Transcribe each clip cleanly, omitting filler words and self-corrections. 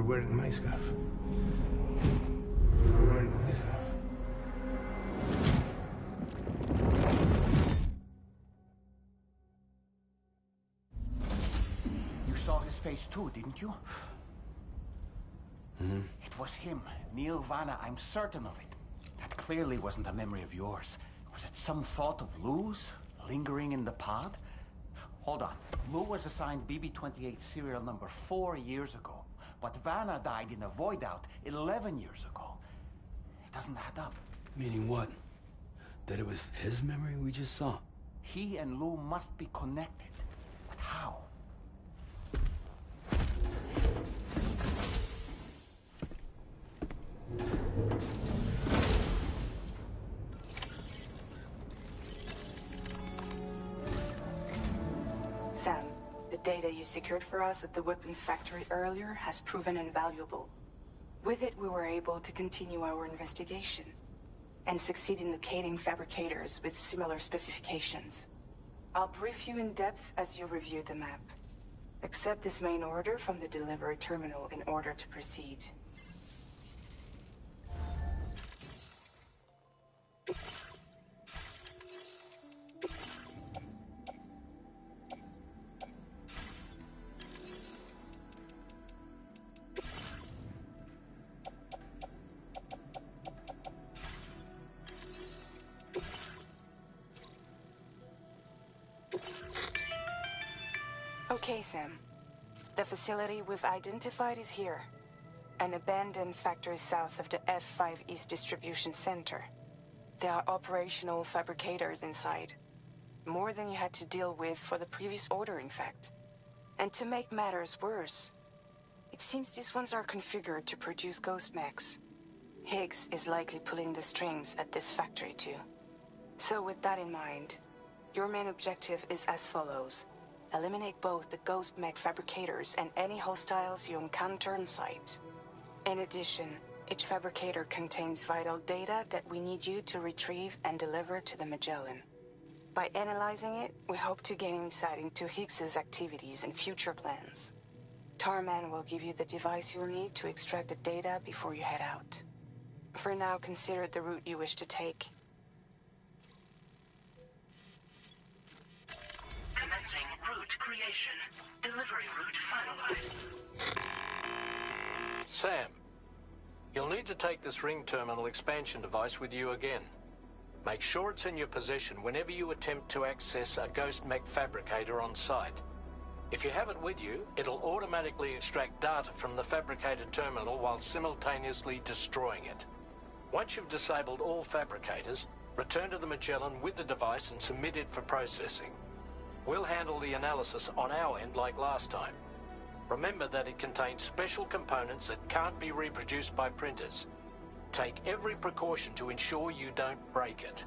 wearing my scarf. You were wearing my scarf. You saw his face too, didn't you? Mm-hmm. It was him, Neil Vanna, I'm certain of it. That clearly wasn't a memory of yours. Was it some thought of Lou's, lingering in the pod? Hold on. Lou was assigned BB-28 serial number 4 years ago, but Vanna died in a void out 11 years ago. It doesn't add up. Meaning what? That it was his memory we just saw? He and Lou must be connected. But how? Sam, the data you secured for us at the weapons factory earlier has proven invaluable. With it, we were able to continue our investigation and succeed in locating fabricators with similar specifications. I'll brief you in depth as you review the map. Accept this main order from the delivery terminal in order to proceed. Okay, Sam. The facility we've identified is here. An abandoned factory south of the F5 East Distribution Center. There are operational fabricators inside. More than you had to deal with for the previous order, in fact. And to make matters worse, it seems these ones are configured to produce ghost mechs. Higgs is likely pulling the strings at this factory too. So with that in mind, your main objective is as follows. Eliminate both the ghost mech fabricators and any hostiles you encounter on site. In addition, each fabricator contains vital data that we need you to retrieve and deliver to the Magellan. By analyzing it, we hope to gain insight into Higgs's activities and future plans. Tarman will give you the device you'll need to extract the data before you head out. For now, consider the route you wish to take. Commencing route creation. Delivery route finalized. Sam, you'll need to take this ring terminal expansion device with you again. Make sure it's in your possession whenever you attempt to access a ghost mech fabricator on site. If you have it with you, it'll automatically extract data from the fabricated terminal while simultaneously destroying it. Once you've disabled all fabricators, return to the Magellan with the device and submit it for processing. We'll handle the analysis on our end like last time. Remember that it contains special components that can't be reproduced by printers. Take every precaution to ensure you don't break it.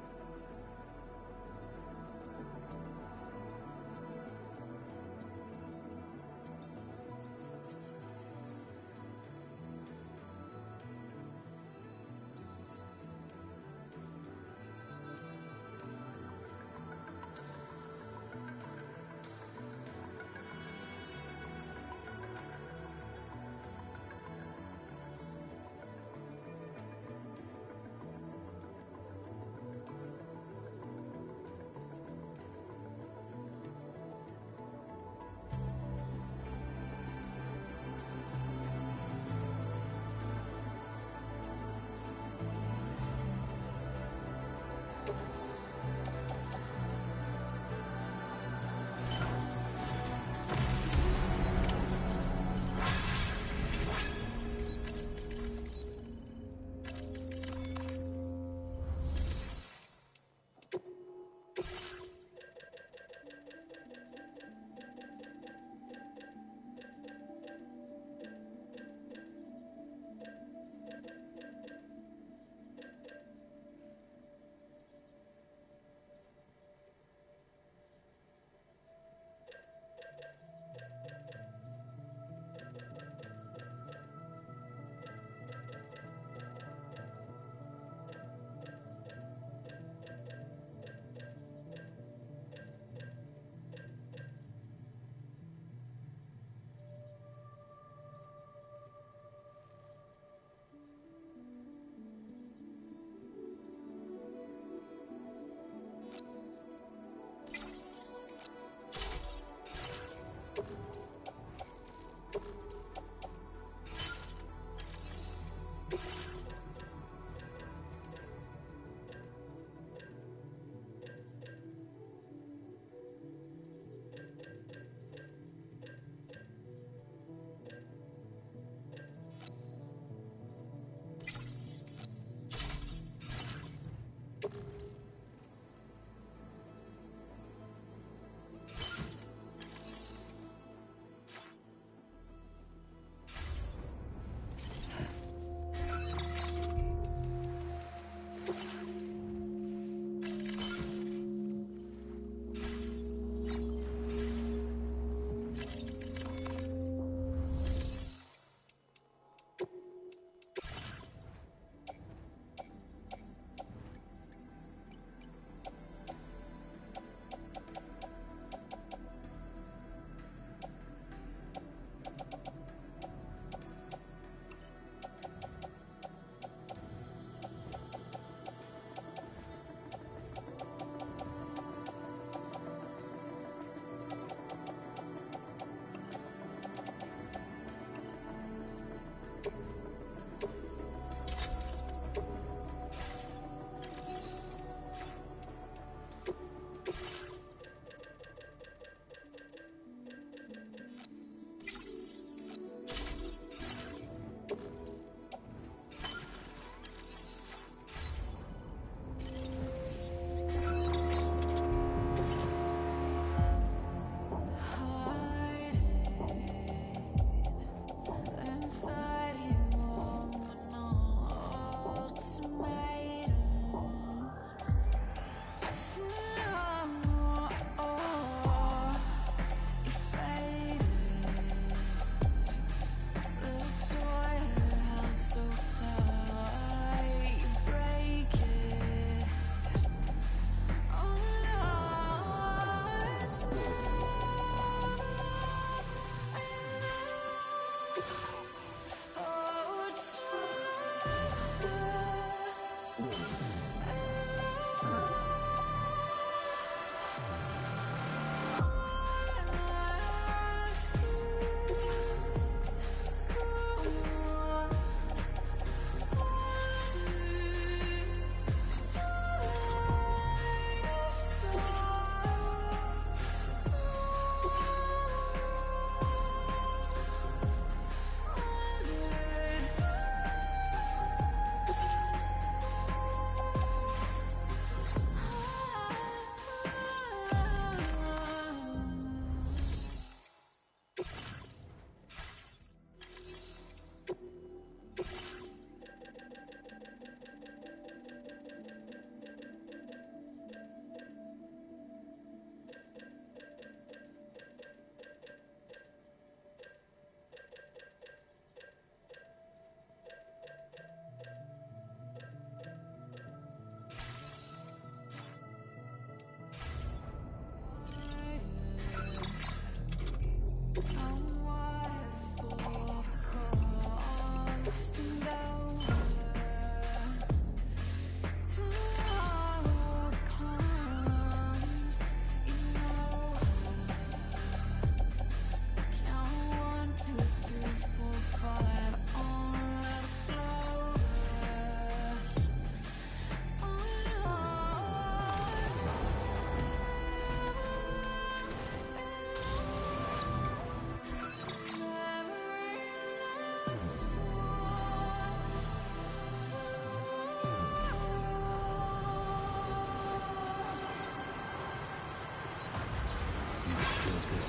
Feels good.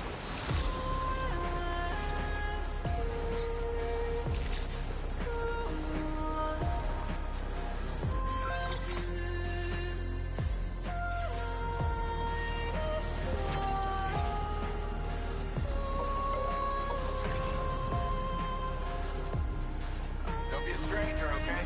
Don't be a stranger, okay?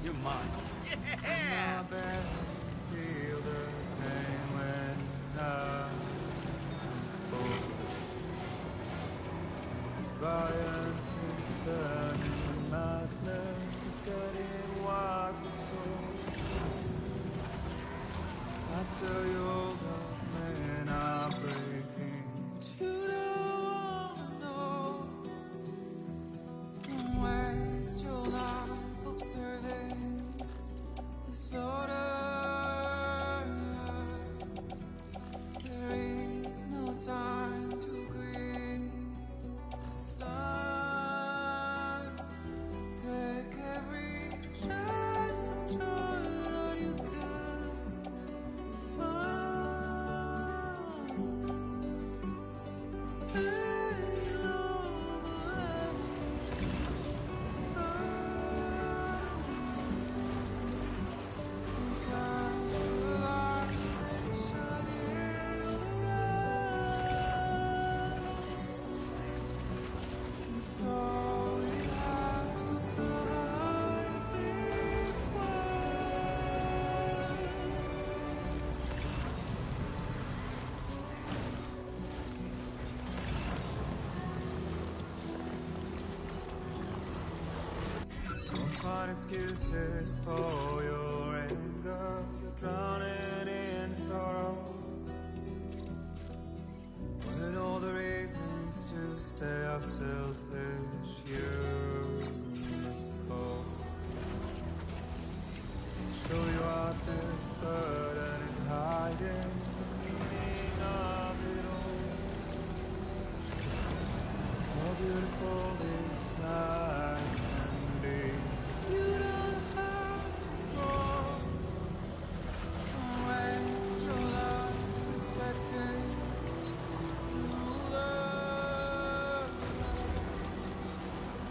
You're mine. Violence is turning madness, forgetting what we saw. I tell you all the men are breaking, but you don't wanna know. Don't waste your life observing disorder. There is no time to grieve. The sun, take every chance of joy that you can find. Then you'll catch the light and shine it all around. It's all we have to survive this world. Don't find excuses for your anger. You're drowning in sorrow. When all the reasons to stay are selfish, you must go. Show you what this burden is hiding, the meaning of it all. How beautiful this life can be. You don't have to go. Don't waste your life respecting the ruler.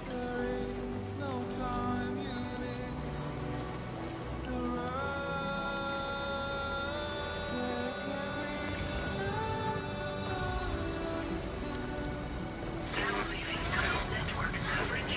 There is no time you live to run. Take every chance of joy. Now leaving ground network coverage.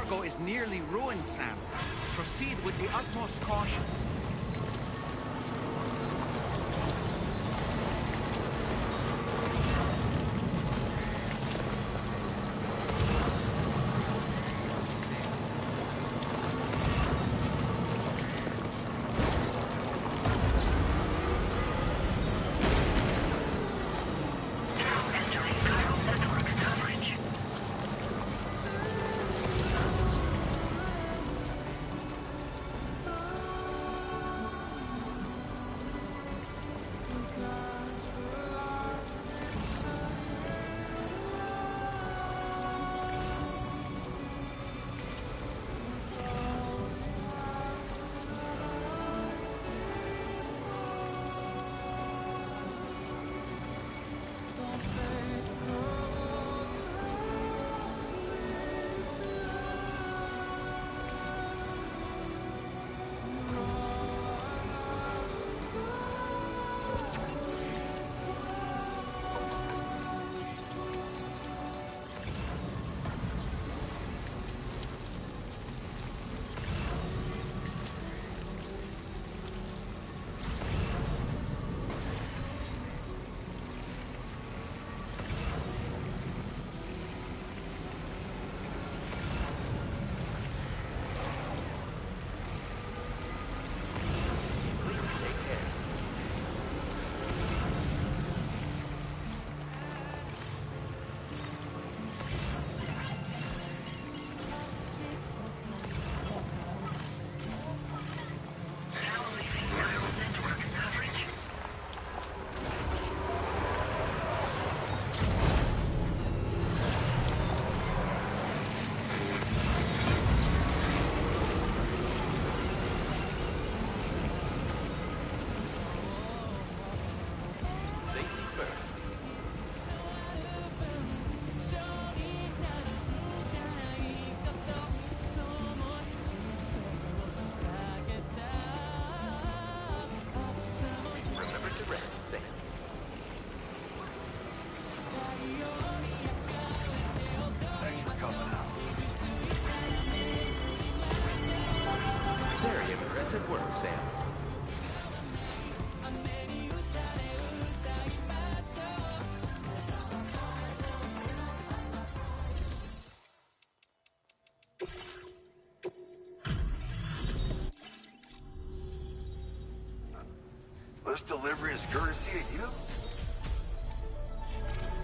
cargo is nearly ruined, Sam. Proceed with the utmost caution. Impressive work, Sam. This delivery is courtesy of you?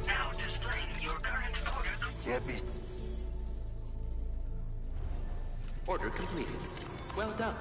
Now displaying your current order. Can't be... Order completed. Well done.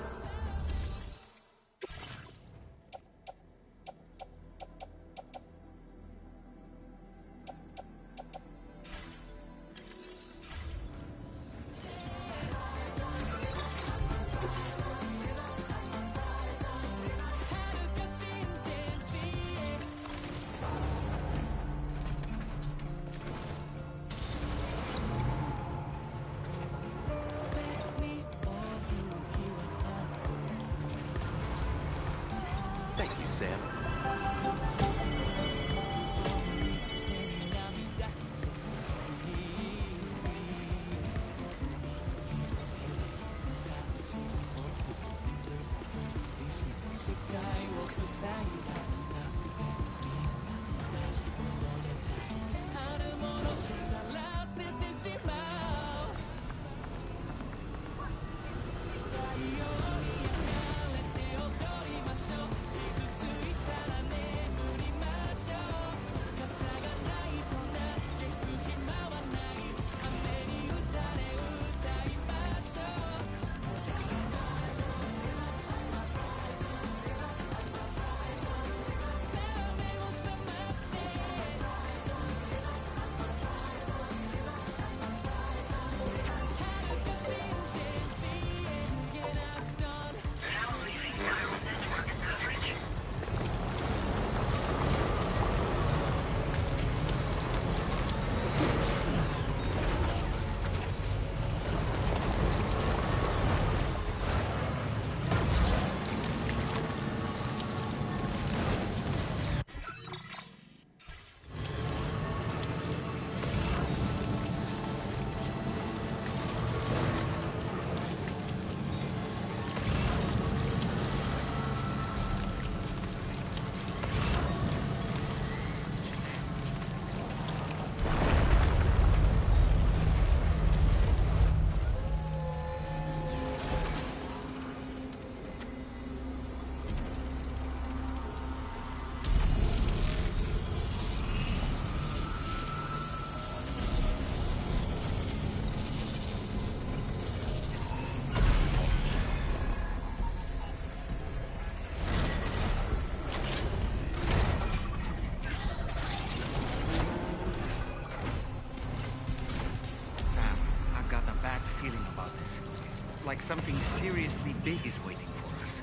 like something seriously big is waiting for us.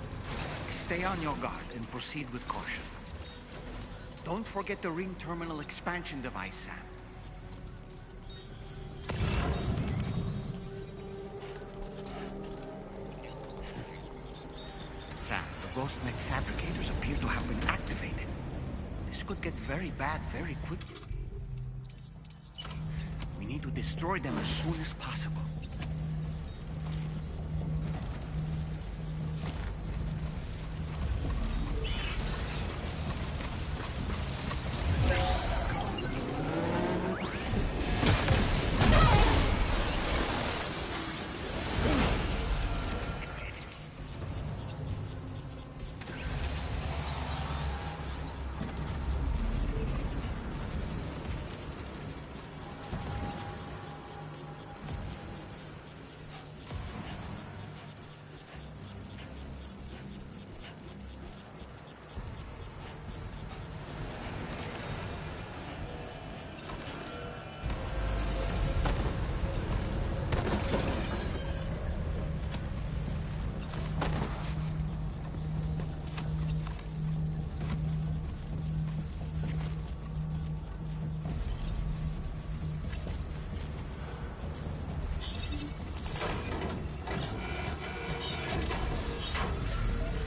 Stay on your guard and proceed with caution. Don't forget the ring terminal expansion device, Sam. Sam, the ghost mech fabricators appear to have been activated. This could get very bad very quickly. We need to destroy them as soon as possible.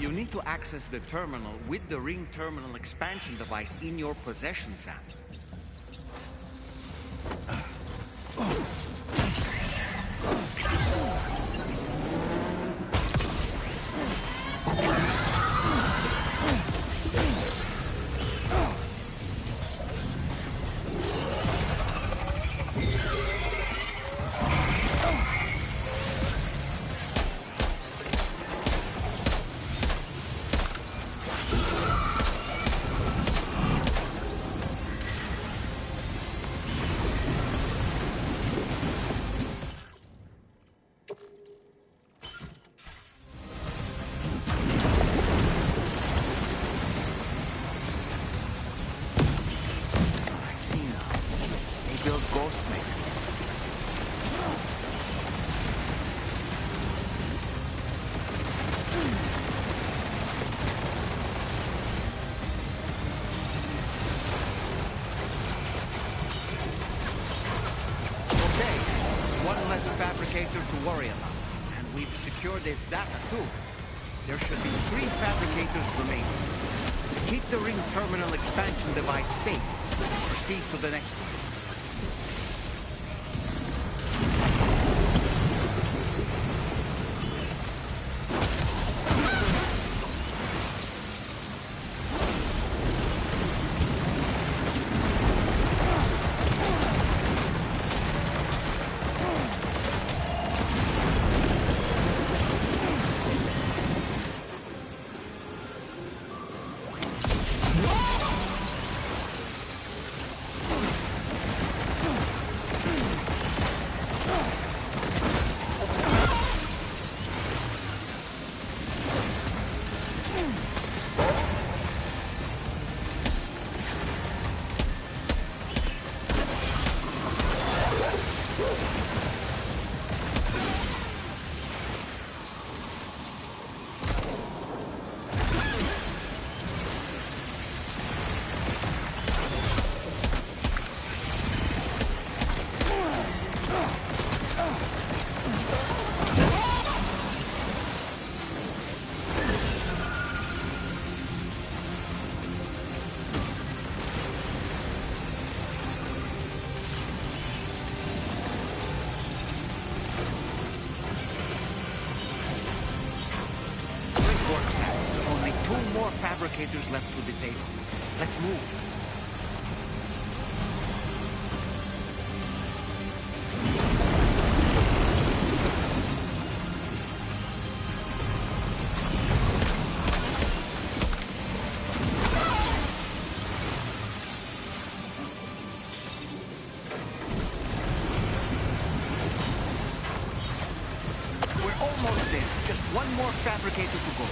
You need to access the terminal with the ring terminal expansion device in your possession, Sam. Fabricator to worry about. And we've secured its data too. There should be 3 fabricators remaining. Keep the ring terminal expansion device safe. Proceed to the next one. Fabricators left to disable. Let's move. We're almost there. Just one more fabricator to go.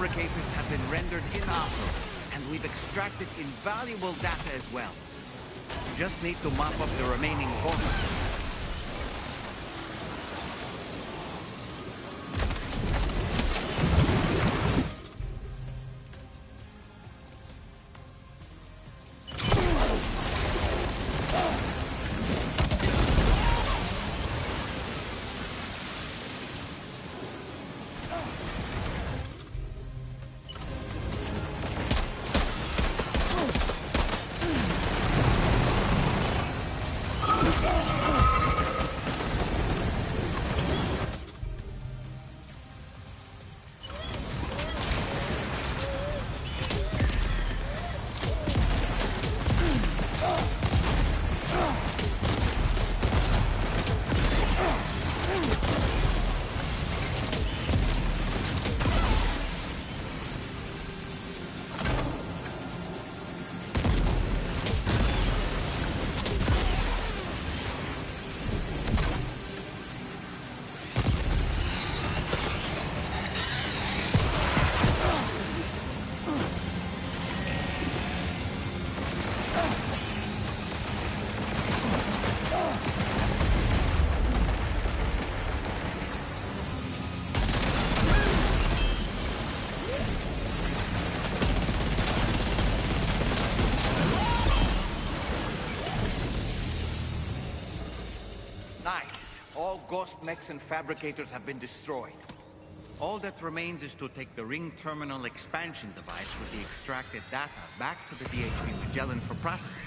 fabricators have been rendered inoperable, and we've extracted invaluable data as well. We just need to mop up the remaining vulnerabilities. Nice. All ghost mechs and fabricators have been destroyed. All that remains is to take the ring terminal expansion device with the extracted data back to the DHB Magellan for processing.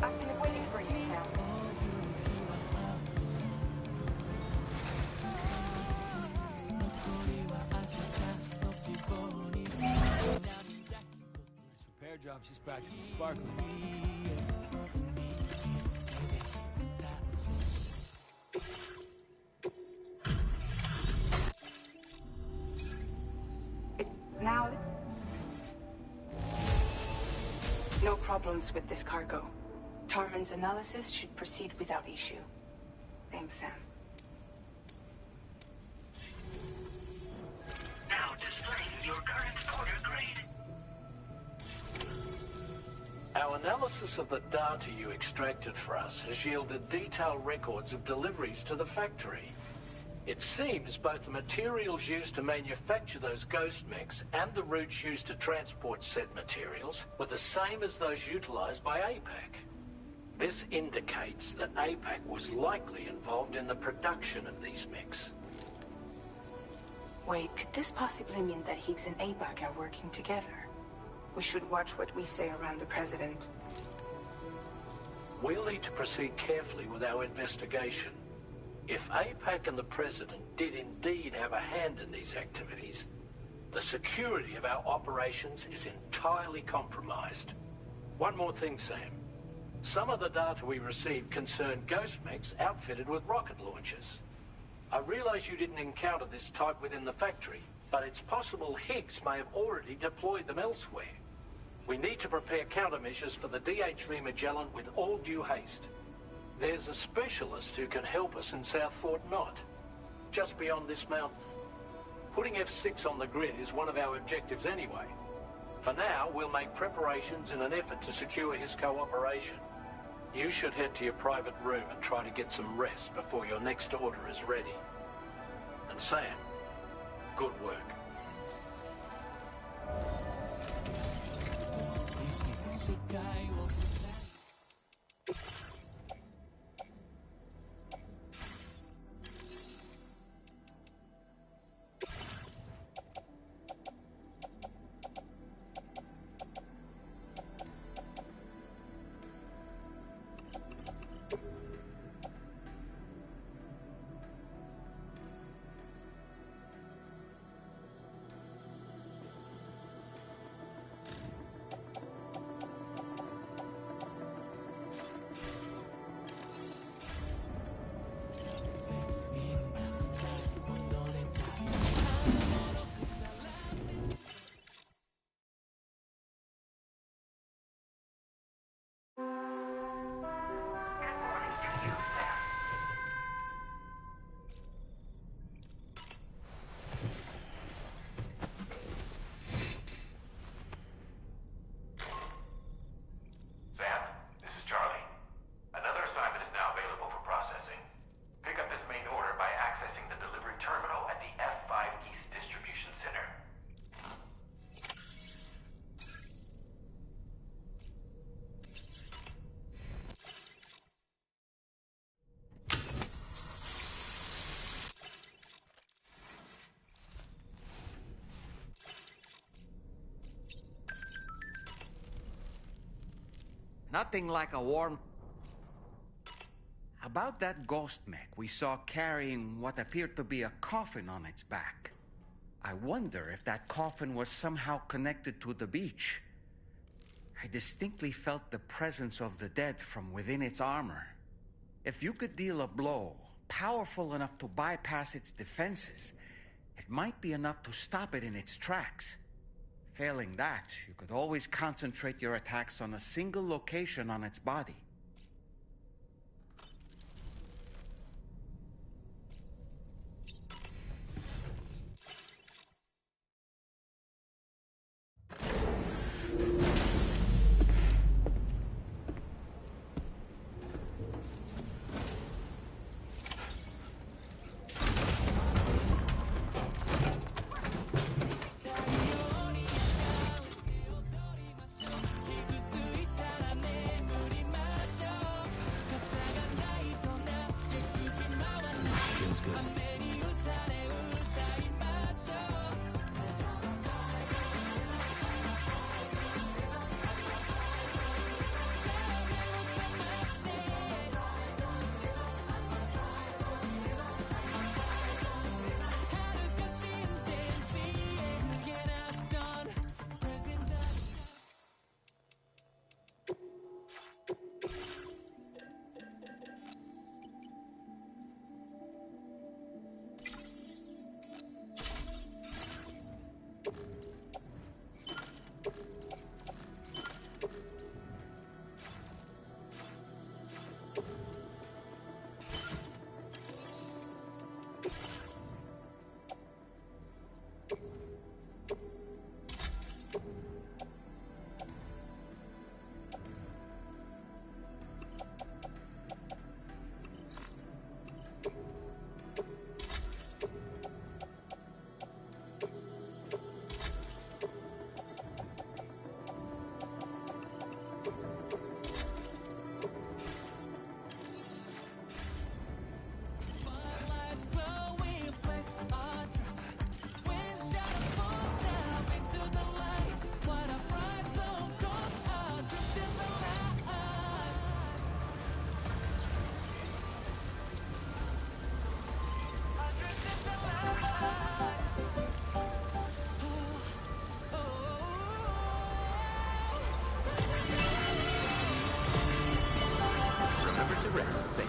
I've been waiting for you, Sam. Repair job, she's practically sparkling. Now... No problems with this cargo. Tarman's analysis should proceed without issue. Thanks, Sam. Now displaying your current order grade. Our analysis of the data you extracted for us has yielded detailed records of deliveries to the factory. It seems both the materials used to manufacture those ghost mechs and the routes used to transport said materials were the same as those utilized by APAC. This indicates that APAC was likely involved in the production of these mechs. Wait, could this possibly mean that Higgs and APAC are working together? We should watch what we say around the president. We'll need to proceed carefully with our investigation. If APAC and the president did indeed have a hand in these activities, the security of our operations is entirely compromised. One more thing, Sam. Some of the data we received concerned ghost mechs outfitted with rocket launchers. I realize you didn't encounter this type within the factory, but it's possible Higgs may have already deployed them elsewhere. We need to prepare countermeasures for the DHV Magellan with all due haste. There's a specialist who can help us in South Fort Knott, just beyond this mountain. Putting F6 on the grid is one of our objectives anyway. For now, we'll make preparations in an effort to secure his cooperation. You should head to your private room and try to get some rest before your next order is ready. And Sam, good work. Nothing like a warm... About that ghost mech we saw carrying what appeared to be a coffin on its back. I wonder if that coffin was somehow connected to the beach. I distinctly felt the presence of the dead from within its armor. If you could deal a blow powerful enough to bypass its defenses, it might be enough to stop it in its tracks. Failing that, you could always concentrate your attacks on a single location on its body. rest, Sam.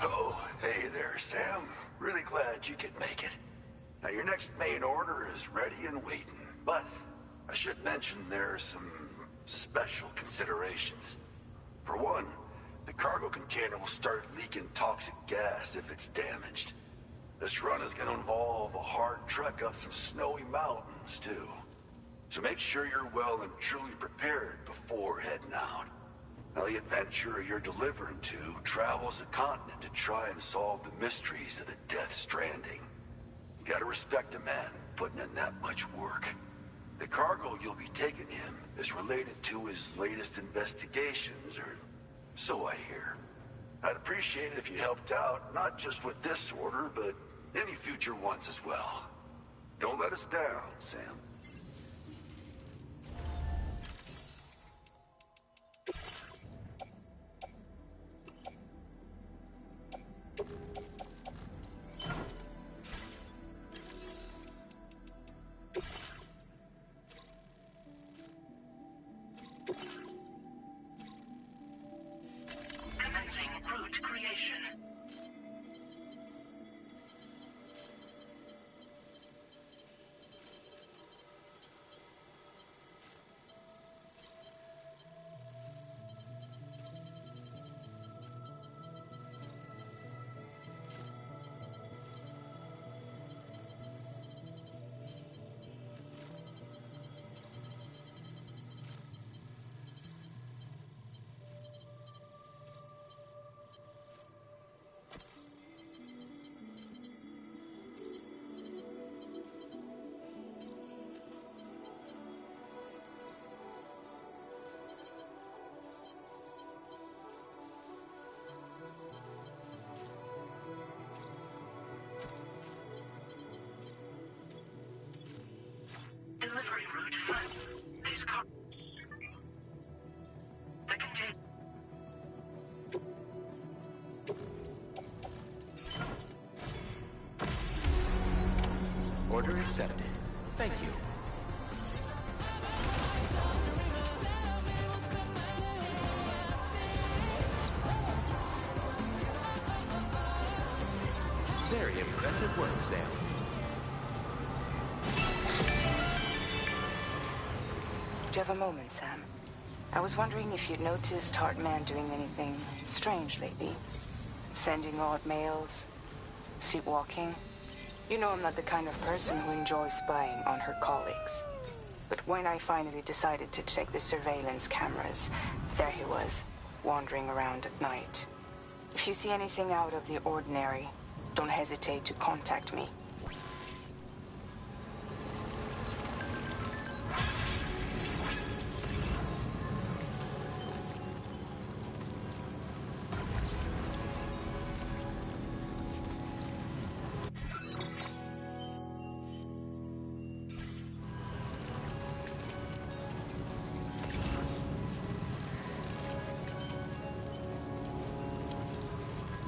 Oh, hey there, Sam. Really glad you could make it. Now, your next main order is ready and waiting, but I should mention there are some special considerations. For one, the cargo container will start leaking toxic gas if it's damaged. This run is going to involve a hard trek up some snowy mountains, too. So make sure you're well and truly prepared before heading out. Now, the adventurer you're delivering to travels the continent to try and solve the mysteries of the Death Stranding. You gotta respect a man putting in that much work. The cargo you'll be taking him is related to his latest investigations, or so I hear. I'd appreciate it if you helped out, not just with this order, but any future ones as well. Don't let us down, Sam. Commencing route creation. Delivery route 5. This car. The contain. Order accepted. Thank you. Very impressive work, Sam. Do you have a moment, Sam? I was wondering if you'd noticed Hartman doing anything strange lately. Sending odd mails, sleepwalking. You know I'm not the kind of person who enjoys spying on her colleagues. But when I finally decided to check the surveillance cameras, there he was, wandering around at night. If you see anything out of the ordinary, don't hesitate to contact me.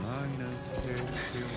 -81.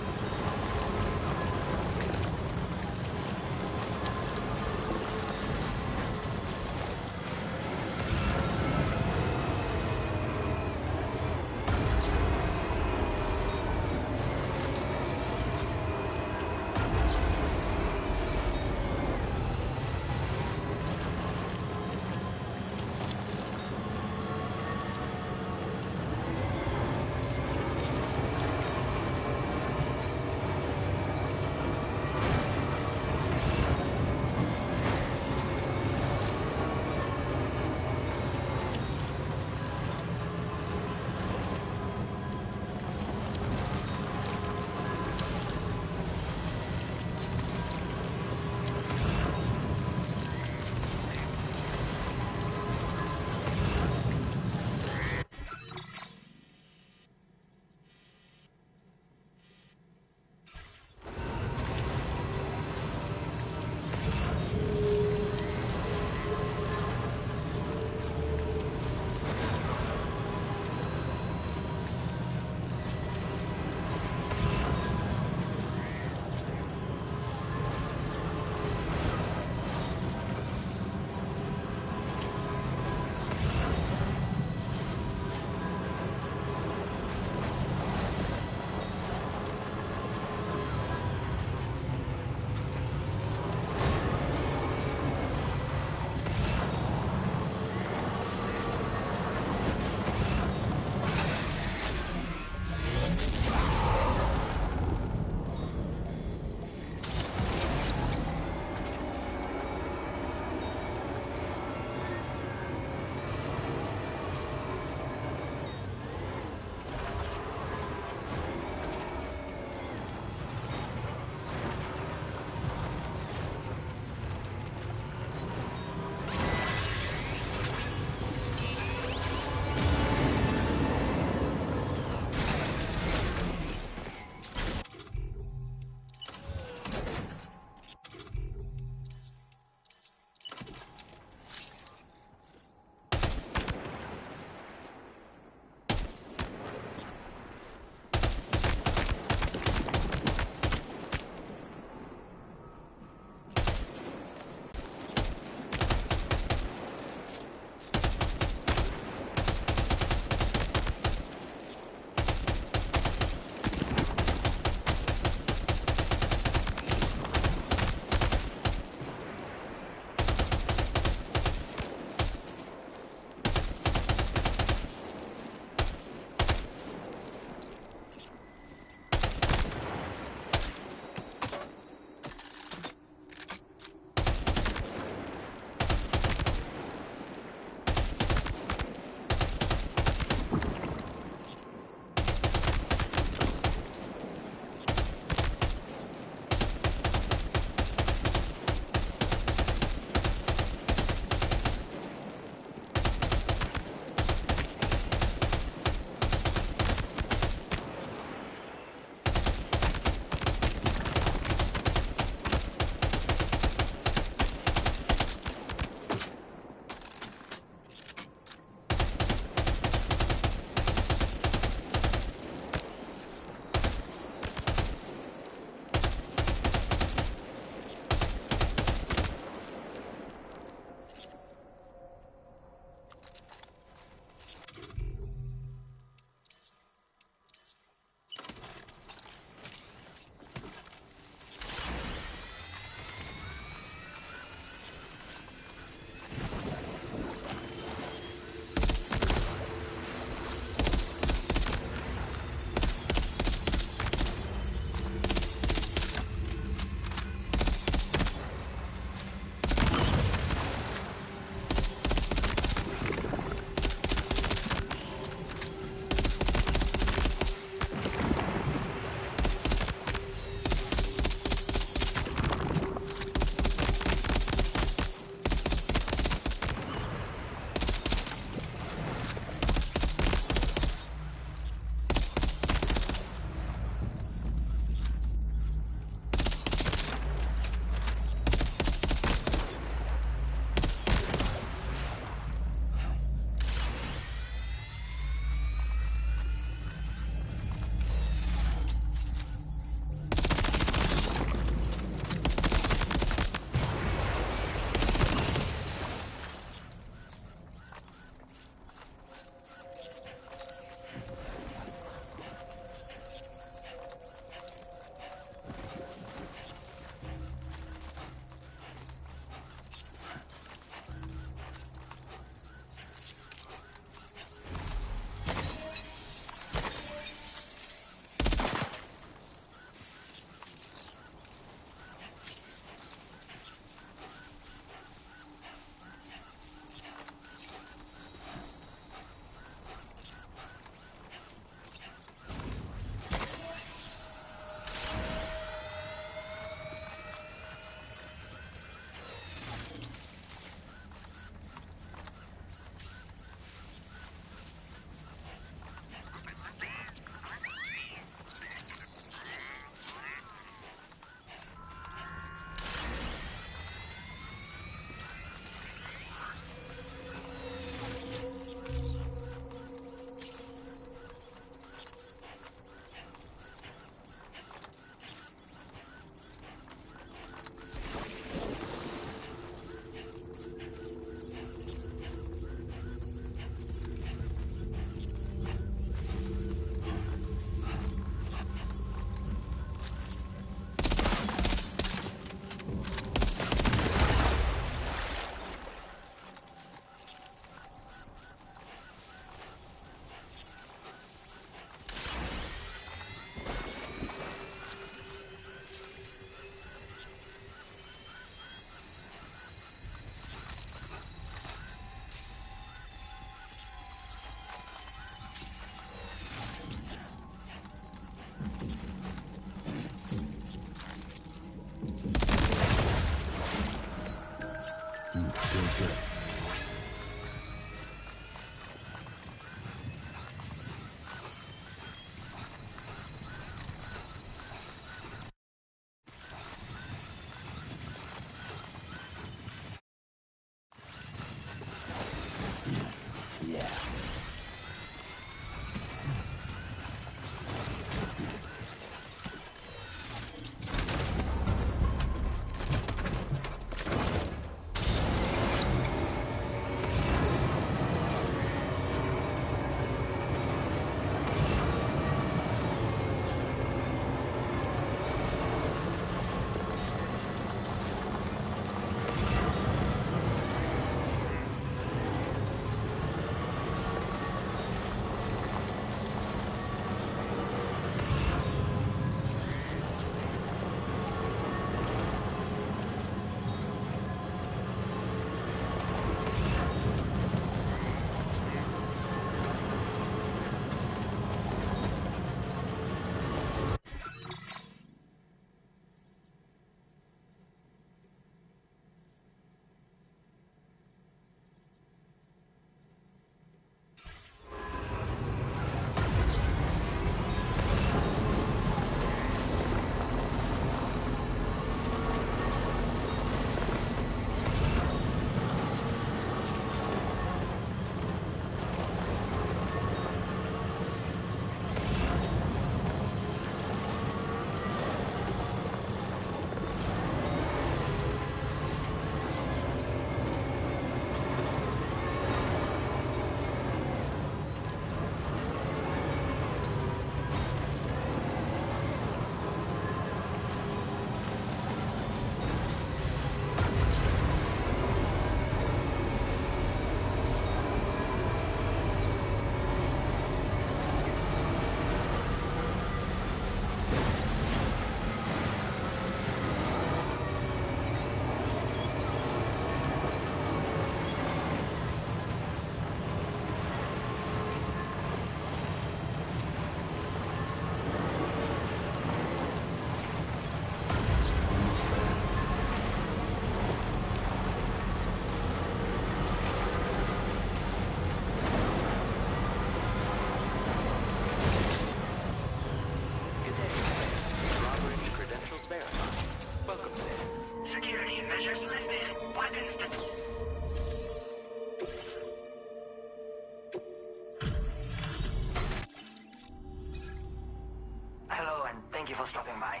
stopping by.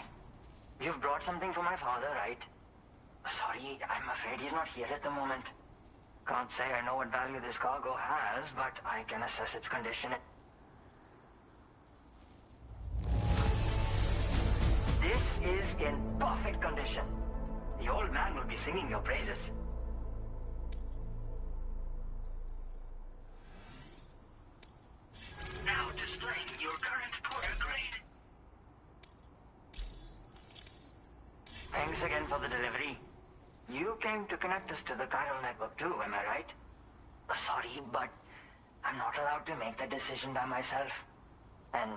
You've brought something for my father, right? Sorry, I'm afraid he's not here at the moment. Can't say I know what value this cargo has, but I can assess its condition. This is in perfect condition. The old man will be singing your praises. Now displaying your current porter grade. Thanks again for the delivery. You came to connect us to the chiral network too, am I right? Sorry, but I'm not allowed to make that decision by myself. And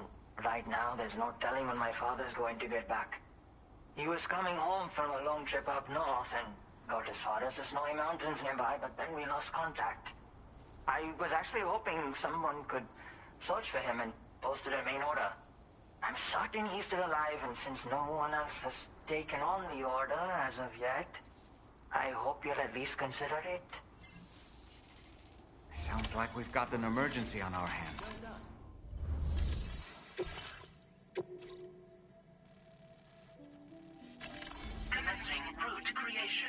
right now, there's no telling when my father's going to get back. He was coming home from a long trip up north and got as far as the snowy mountains nearby, but then we lost contact. I was actually hoping someone could search for him and posted a main order. I'm certain he's still alive, and since no one else has taken on the order as of yet, I hope you'll at least consider it. Sounds like we've got an emergency on our hands. Commencing route creation.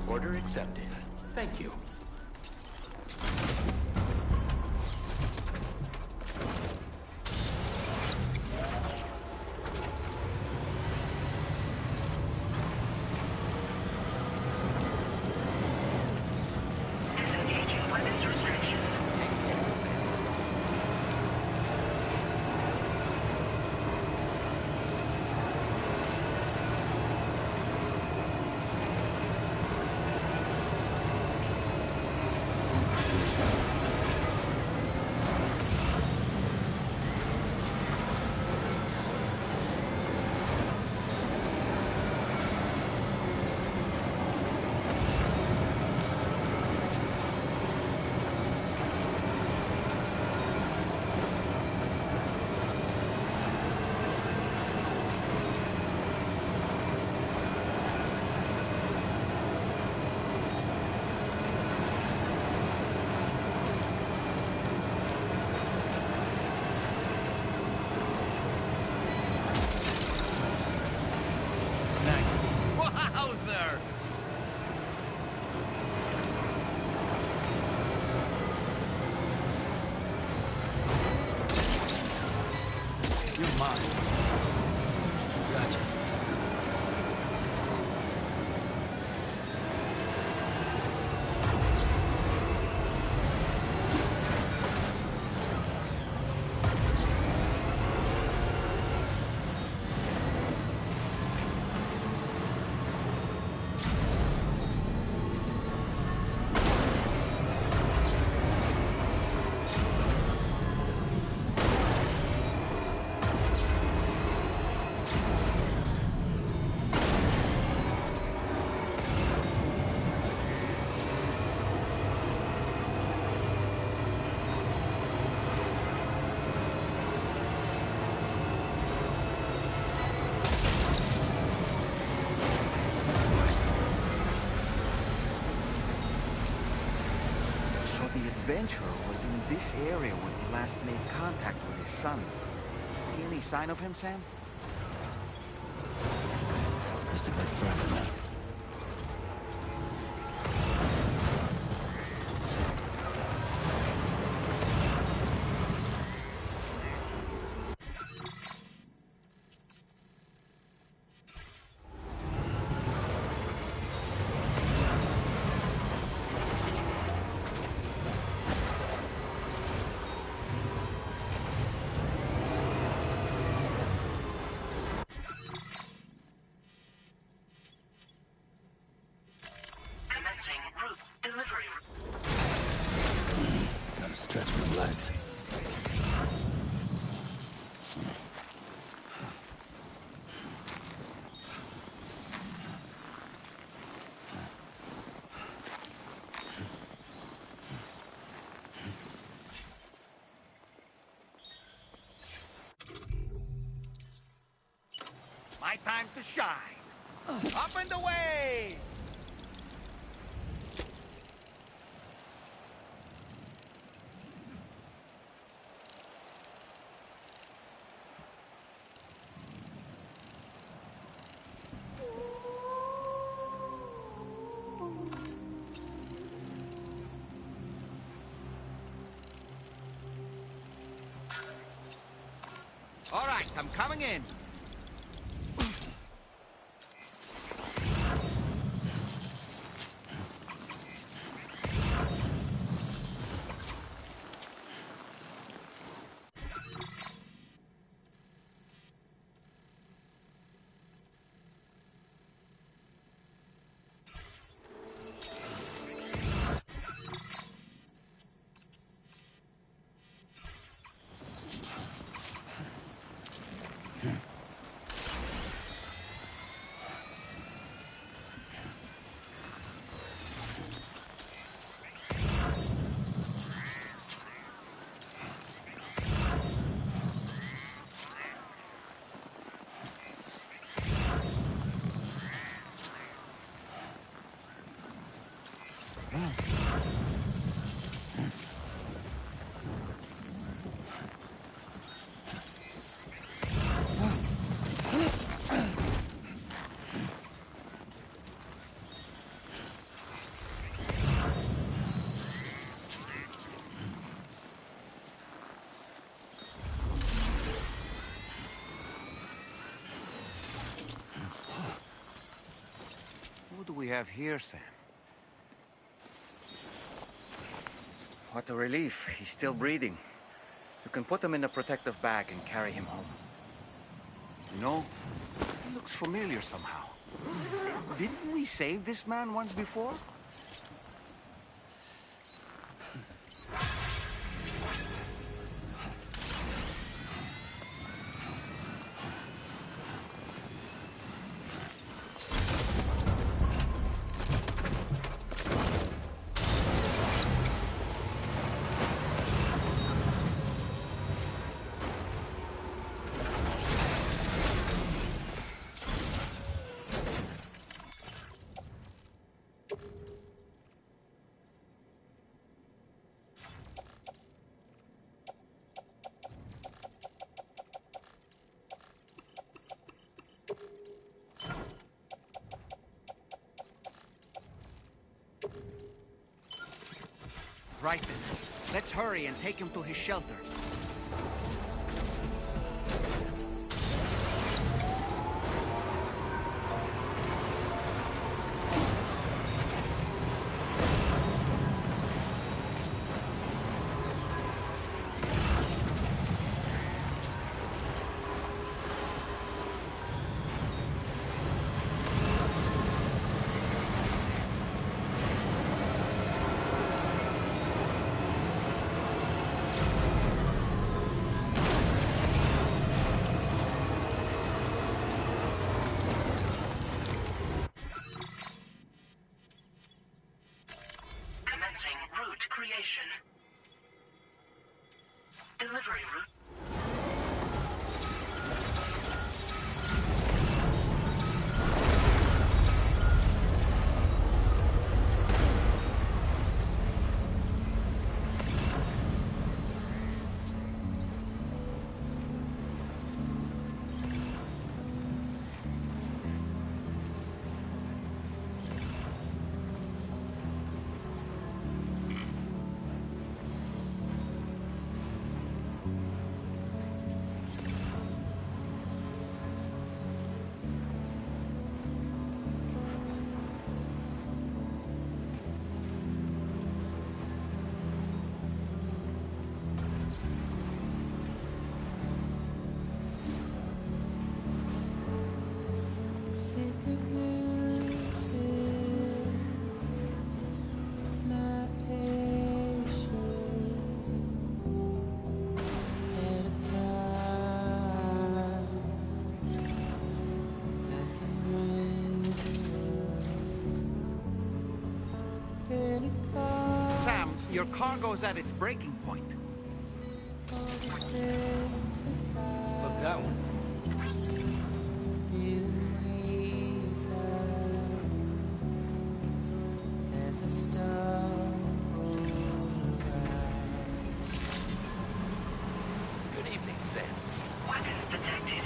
Order accepted. Thank you. Disengaging weapons restrictions. Wowzer! You're mine. Gotcha. So the adventurer was in this area when he last made contact with his son. See any sign of him, Sam? Just a bit further left. My time to shine. Up and away! All right, I'm coming in. What do we have here, Sam? What a relief. He's still breathing. You can put him in a protective bag and carry him home. You know, he looks familiar somehow. Didn't we save this man once before? Right then. Let's hurry and take him to his shelter. Commencing route creation. Delivery route. Sam, your cargo's at its breaking point. Look, that one. weapons detected.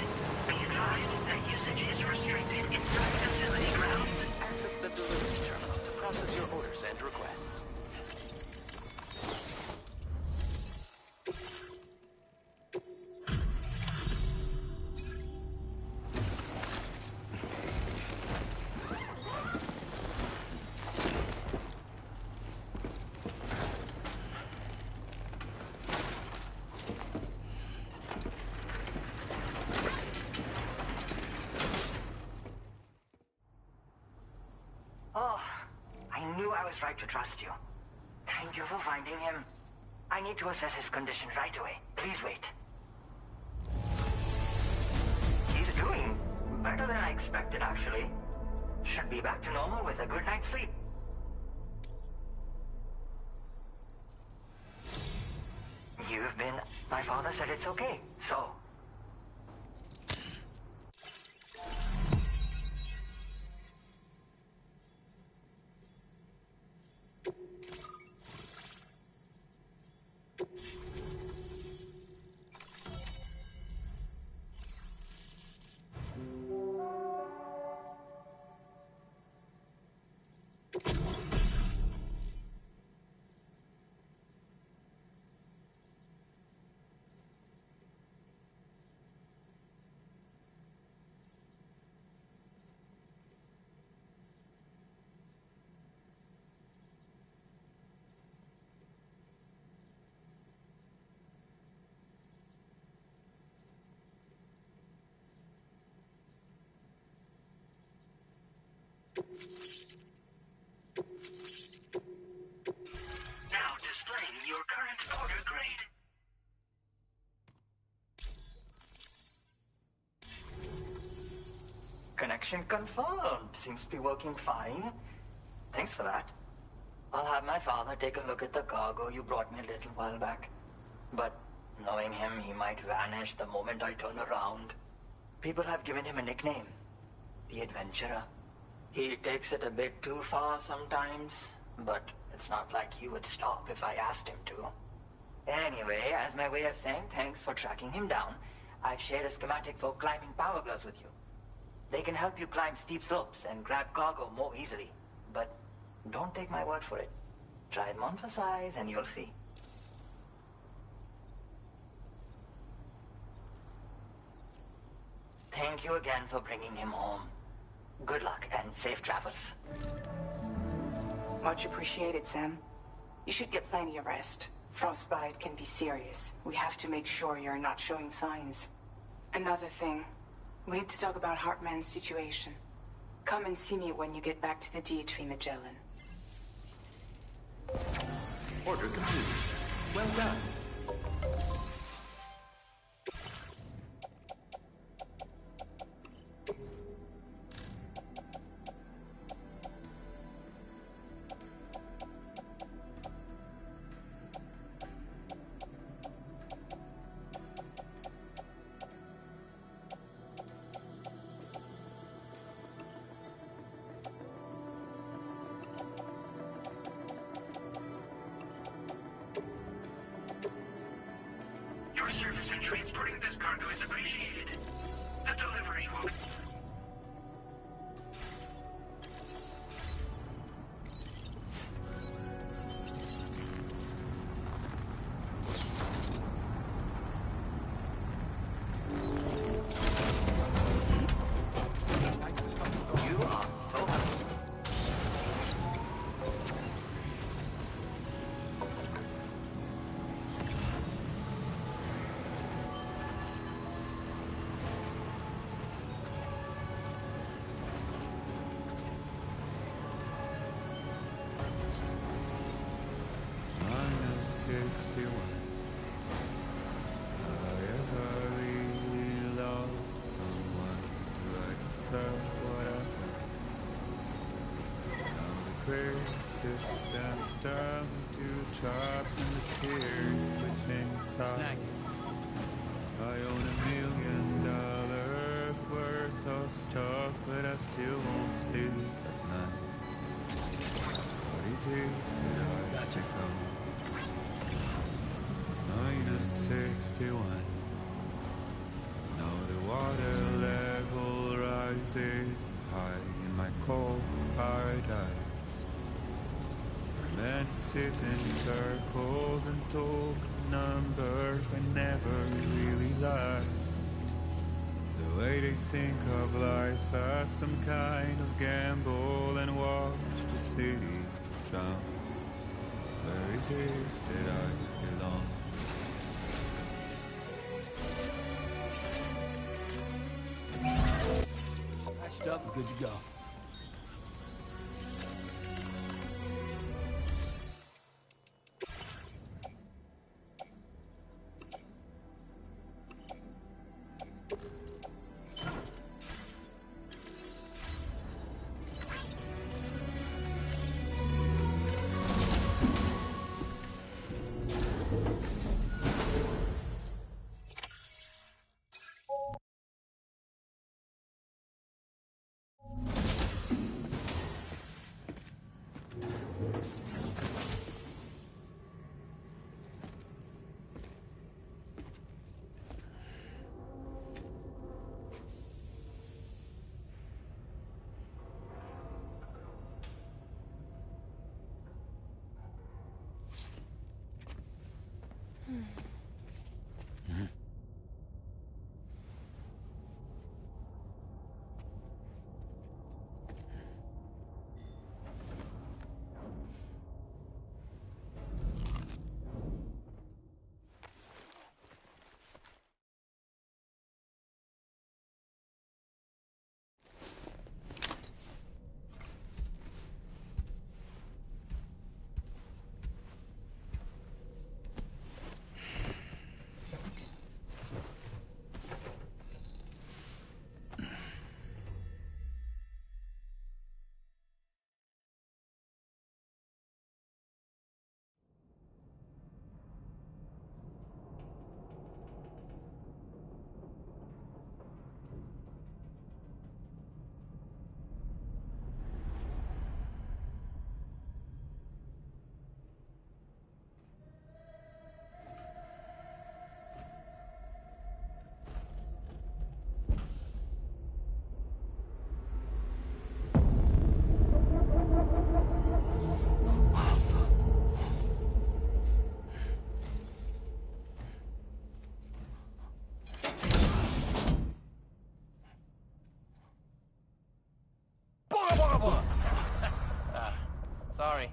Be advised that usage is restricted inside facility grounds. Access the delivery terminal to process your orders and requests. Oh, I knew I was right to trust you. Thank you for finding him. I need to assess his condition right away. Please wait. He's doing better than I expected, actually. Should be back to normal with a good night's sleep. You've been... My father said it's okay, so... Now displaying your current order grade. Connection confirmed. Seems to be working fine. Thanks for that. I'll have my father take a look at the cargo you brought me a little while back. But knowing him, he might vanish the moment I turn around. People have given him a nickname. The Adventurer. He takes it a bit too far sometimes, but it's not like he would stop if I asked him to. Anyway, as my way of saying thanks for tracking him down, I've shared a schematic for climbing power gloves with you. They can help you climb steep slopes and grab cargo more easily. But don't take my word for it. Try them on for size and you'll see. Thank you again for bringing him home. Good luck and safe travels. Much appreciated, Sam. You should get plenty of rest. Frostbite can be serious. We have to make sure you're not showing signs. Another thing, we need to talk about Hartman's situation. Come and see me when you get back to the DHV Magellan. Order complete. Well done. Your service in transporting this cargo is appreciated. The delivery will... You are so lucky. Minus 61. Have I ever really loved someone? Do I deserve what I've done? Now the greatest dance down to chops and the tears switching sides. I own $1 million worth of stock, but I still won't sleep at night. What is it that I become? Minus 61. voices high in my cold paradise. Where men sit in circles and talk numbers and never really lie. The way they think of life as some kind of gamble and watch the city drown. Where is it that I belong? Patched up and good to go. Sorry.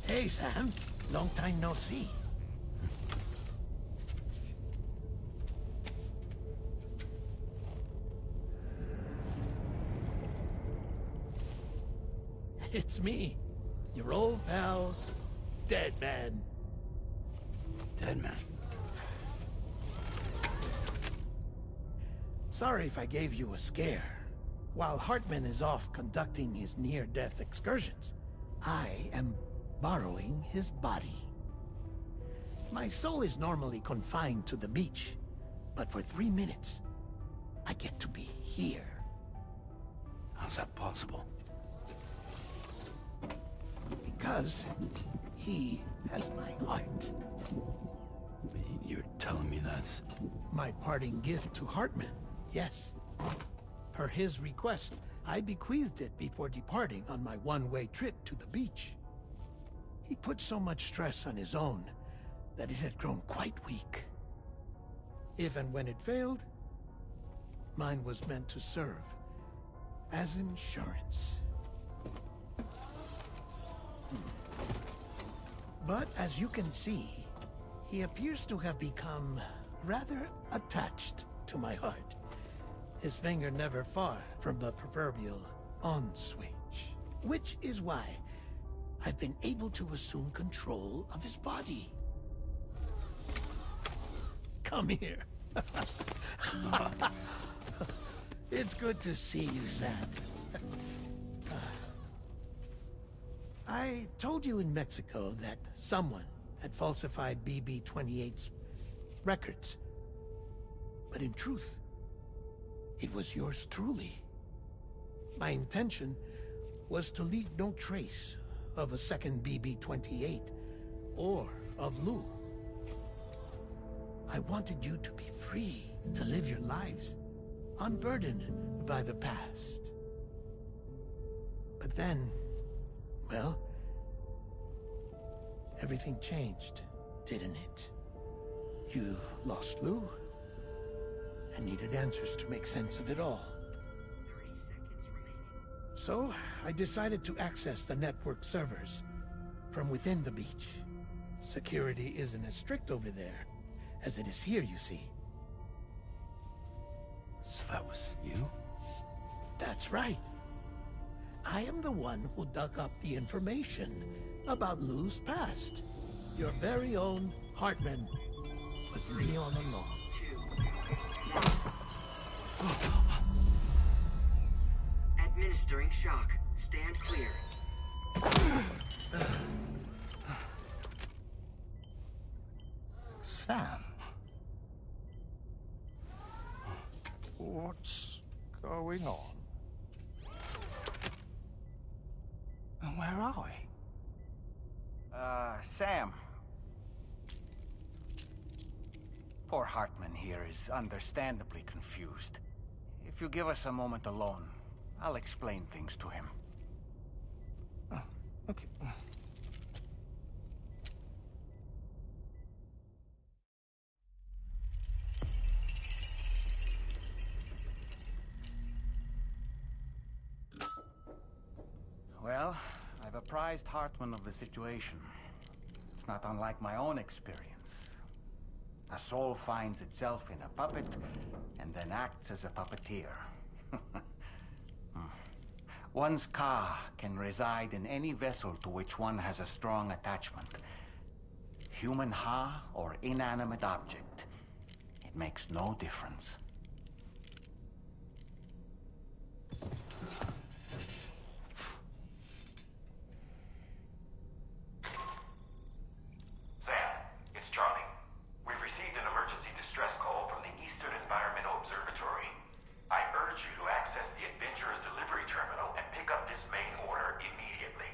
Hey, Sam. Long time no see. It's me, your old pal, Dead Man. Dead man. Sorry if I gave you a scare. While Hartman is off conducting his near-death excursions, I am borrowing his body. My soul is normally confined to the beach, but for 3 minutes, I get to be here. How's that possible? Because he has my heart. You're telling me that's... My parting gift to Hartman, yes. Per his request, I bequeathed it before departing on my one-way trip to the beach. He put so much stress on his own that it had grown quite weak. If and when it failed, mine was meant to serve as insurance. But as you can see, he appears to have become rather attached to my heart. His finger never far from the proverbial on switch. Which is why I've been able to assume control of his body. Come here. It's good to see you, Sam. I told you in Mexico that someone had falsified BB-28's records. But in truth, it was yours truly. My intention was to leave no trace of a second BB-28 or of Lou. I wanted you to be free to live your lives, unburdened by the past. But then, well, everything changed, didn't it? You lost Lou, and needed answers to make sense of it all. 30 seconds remaining. So, I decided to access the network servers from within the beach. Security isn't as strict over there as it is here, you see. So that was you? That's right. I am the one who dug up the information about Lou's past. Your very own Hartman was me all along. 2. Administering shock. Stand clear. Sam? What's going on? And where are we? Sam. Poor Hartman here is understandably confused. If you give us a moment alone, I'll explain things to him. Oh, okay. Well, I've apprised Hartman of the situation. It's not unlike my own experience. A soul finds itself in a puppet, and then acts as a puppeteer. One's ka can reside in any vessel to which one has a strong attachment. Human ha or inanimate object. It makes no difference. Sam, it's Charlie. We've received an emergency distress call from the Eastern Environmental Observatory. I urge you to access the Adventurer's delivery terminal and pick up this main order immediately.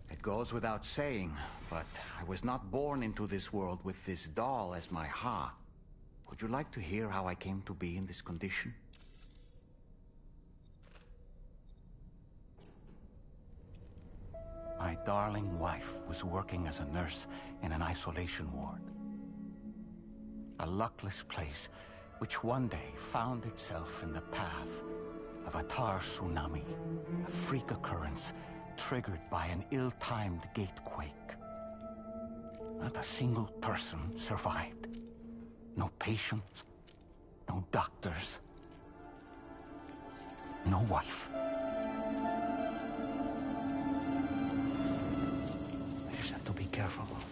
It goes without saying, but I was not born into this world with this doll as my ha. Would you like to hear how I came to be in this condition? My darling wife was working as a nurse in an isolation ward. A luckless place which one day found itself in the path of a tar tsunami, a freak occurrence triggered by an ill-timed gatequake. Not a single person survived. No patients, no doctors, no wife. I just have to be careful. Hold on.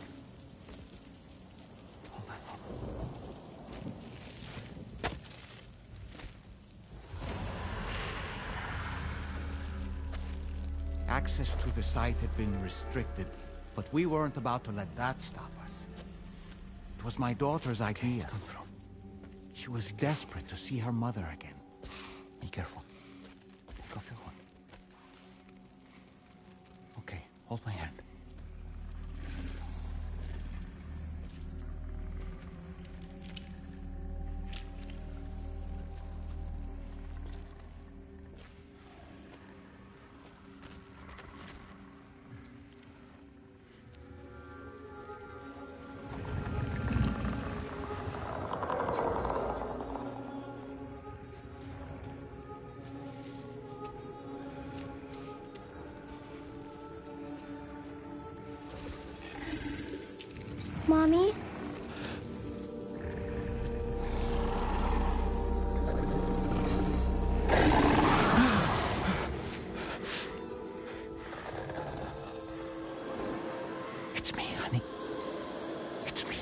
Access to the site had been restricted, but we weren't about to let that stop us. It was my daughter's idea. Come through. She was desperate to see her mother again. Be careful. Take off your one. Okay, hold my hand. Mommy? It's me, honey. It's me.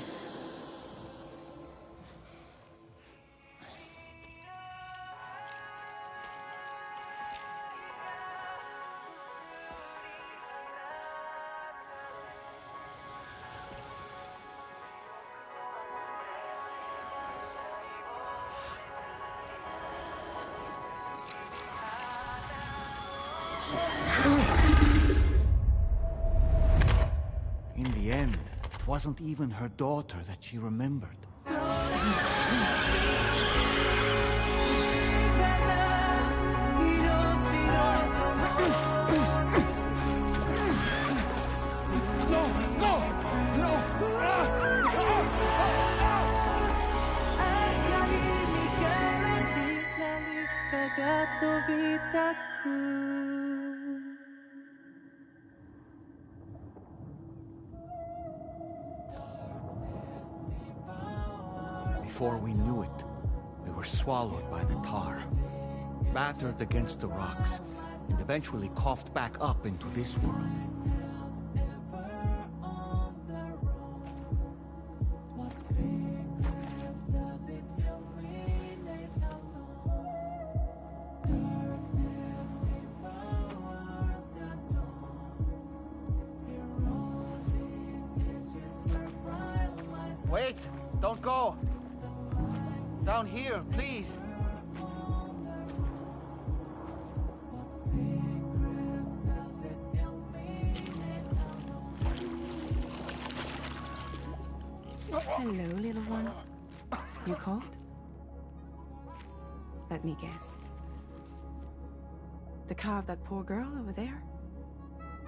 In the end, it wasn't even her daughter that she remembered. Before we knew it, we were swallowed by the tar, battered against the rocks, and eventually coughed back up into this world. Wait! Don't go! Down here, please! Hello, little one. You cold? Let me guess. The car of that poor girl over there?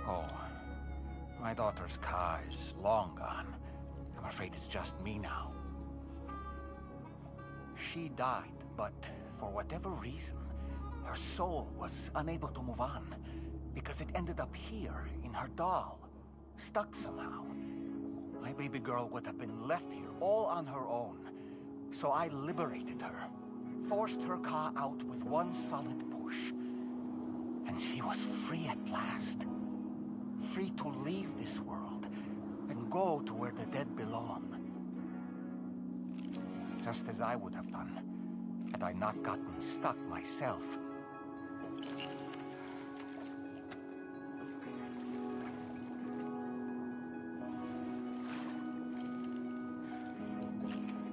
Oh, my daughter's car is long gone. I'm afraid it's just me now. She died, but for whatever reason, her soul was unable to move on because it ended up here in her doll, stuck somehow. My baby girl would have been left here all on her own, so I liberated her, forced her car out with one solid push, and she was free at last. Free to leave this world and go to where the dead belong. Just as I would have done, had I not gotten stuck myself.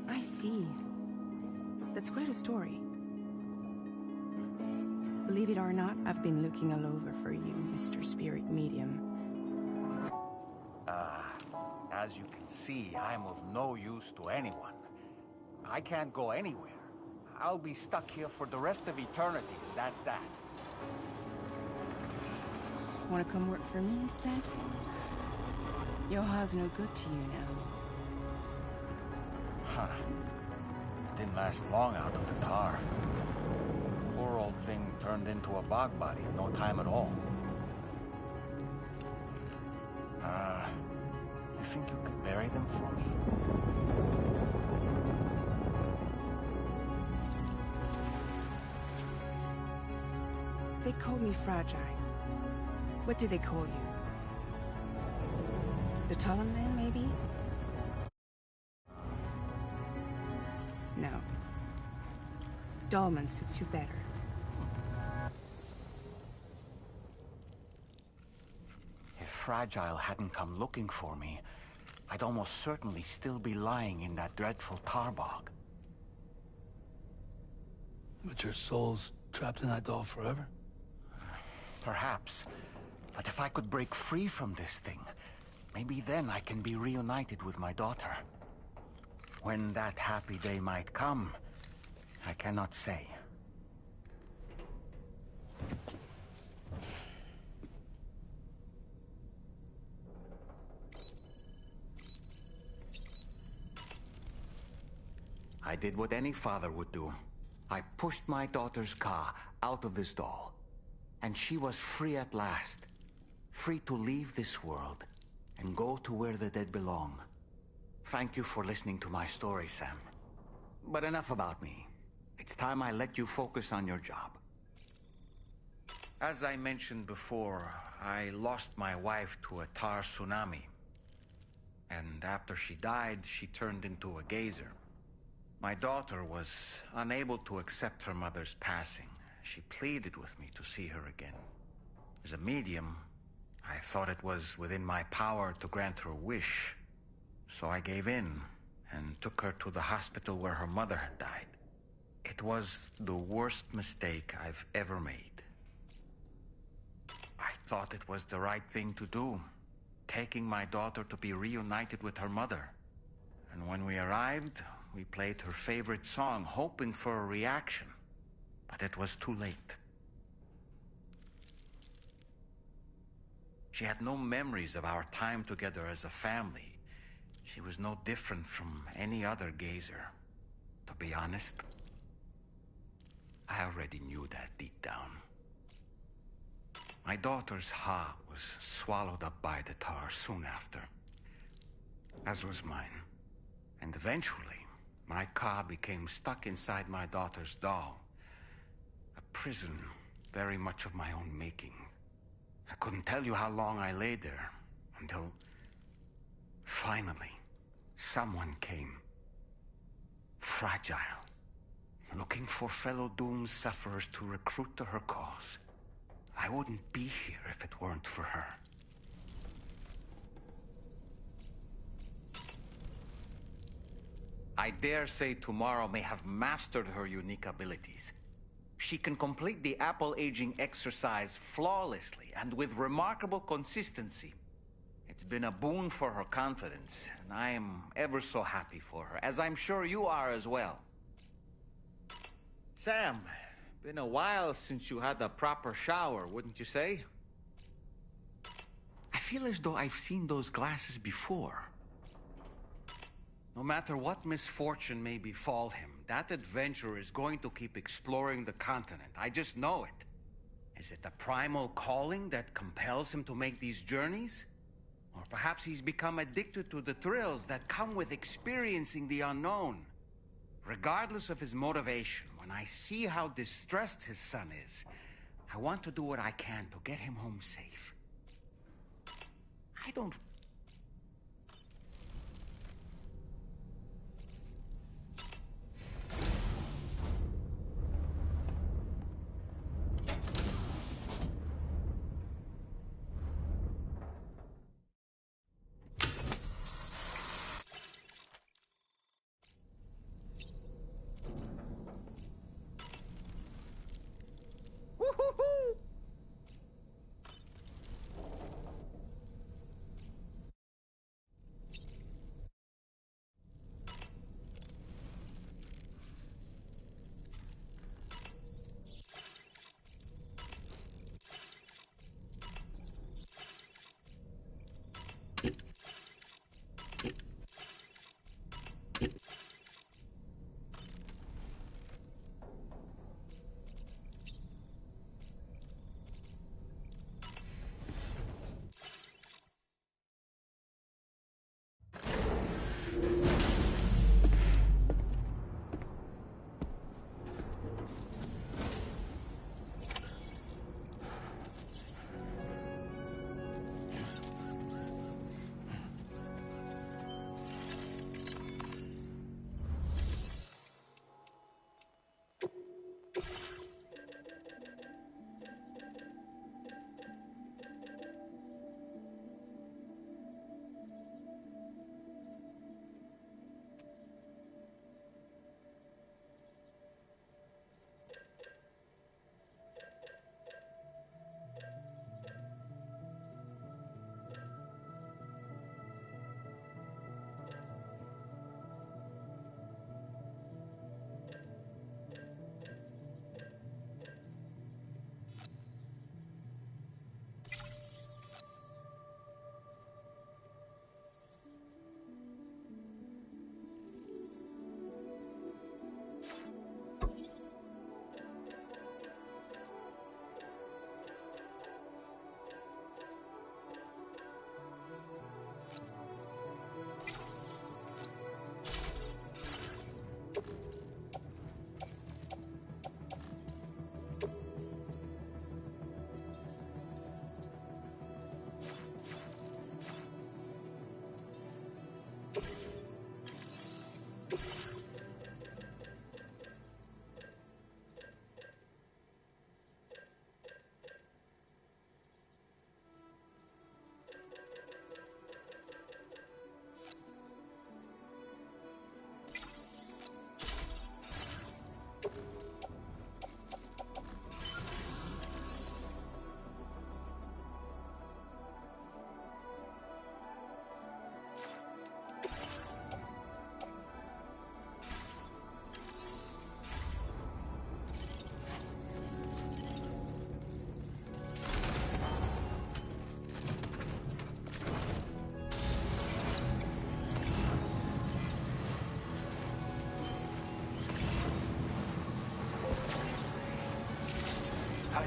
I see. That's quite a story. Believe it or not, I've been looking all over for you, Mr. Spirit Medium. As you can see, I'm of no use to anyone. I can't go anywhere. I'll be stuck here for the rest of eternity, and that's that. Want to come work for me instead? Yoha's no good to you now. Huh. It didn't last long out of the tar. Poor old thing turned into a bog body in no time at all. You think you could bury them for me? They call me fragile. What do they call you? The Talon Man, maybe? No. Dolman suits you better. If Fragile hadn't come looking for me, I'd almost certainly still be lying in that dreadful tar bog. But your soul's trapped in that doll forever? Perhaps. But if I could break free from this thing, maybe then I can be reunited with my daughter. When that happy day might come, I cannot say. I did what any father would do. I pushed my daughter's car out of this doll. And she was free at last. Free to leave this world and go to where the dead belong. Thank you for listening to my story, Sam. But enough about me. It's time I let you focus on your job. As I mentioned before, I lost my wife to a tar tsunami. And after she died, she turned into a geyser. My daughter was unable to accept her mother's passing. She pleaded with me to see her again. As a medium, I thought it was within my power to grant her wish. So I gave in and took her to the hospital where her mother had died. It was the worst mistake I've ever made. I thought it was the right thing to do, taking my daughter to be reunited with her mother. And when we arrived, we played her favorite song, hoping for a reaction. But it was too late. She had no memories of our time together as a family. She was no different from any other geyser. To be honest, I already knew that deep down. My daughter's heart was swallowed up by the tar soon after, as was mine. And eventually, my car became stuck inside my daughter's doll. A prison very much of my own making. I couldn't tell you how long I lay there, until finally, someone came. Fragile. Looking for fellow doomed sufferers to recruit to her cause. I wouldn't be here if it weren't for her. I dare say tomorrow may have mastered her unique abilities. She can complete the apple aging exercise flawlessly and with remarkable consistency. It's been a boon for her confidence, and I am ever so happy for her, as I'm sure you are as well. Sam, been a while since you had a proper shower, wouldn't you say? I feel as though I've seen those glasses before. No matter what misfortune may befall him, that adventurer is going to keep exploring the continent. I just know it. Is it the primal calling that compels him to make these journeys? Or perhaps he's become addicted to the thrills that come with experiencing the unknown. Regardless of his motivation, when I see how distressed his son is, I want to do what I can to get him home safe. I don't...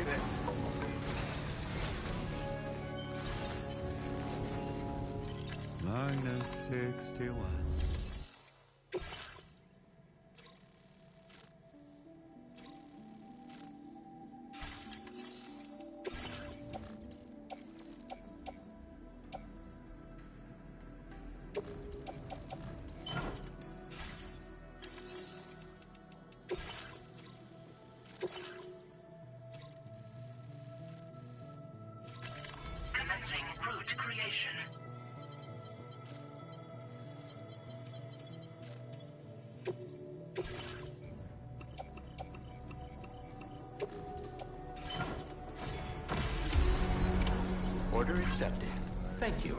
there. Minus 61. Commencing route creation. Order accepted. Thank you.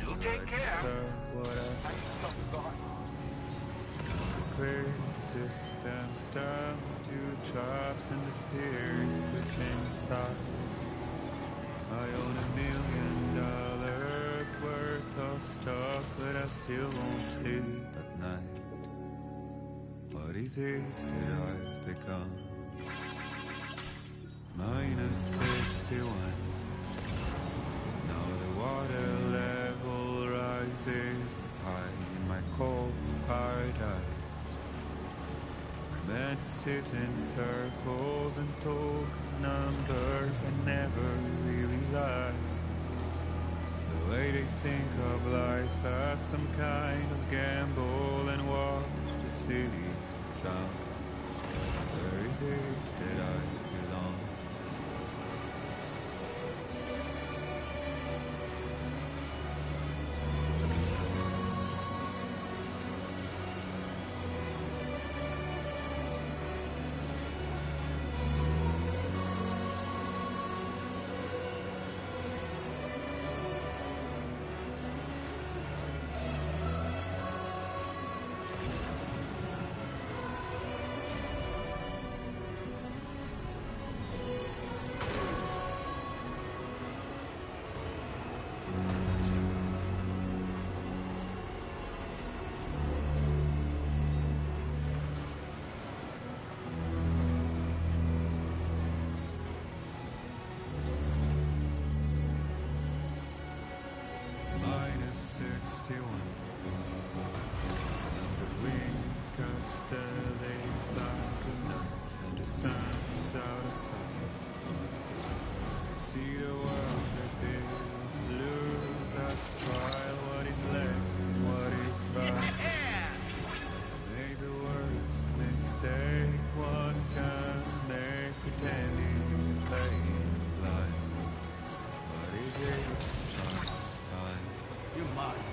Do take care. System stuck to traps and the fears switching sides. I own $1 million worth of stuff, but I still won't sleep at night. What is it that I've become? Minus 61. Now the water level rises high in my cold paradise. Men sit in circles and talk numbers I never really liked. The way they think of life as some kind of gamble and watch the city drown. Where is it that I belong? Minus 61. Another week of stellates like a knife, and the sun's out of sight. I see the world that built to lose at trial. What is left and what is right? Made the worst mistake one can make, pretending to play blind. What is it? Time. You're mine.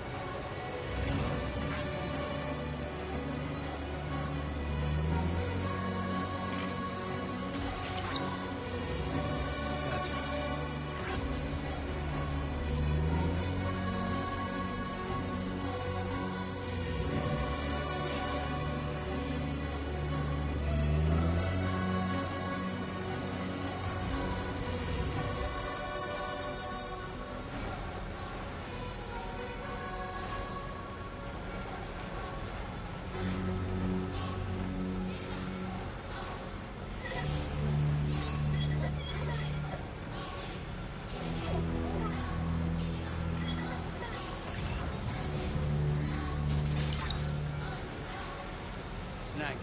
Snag it.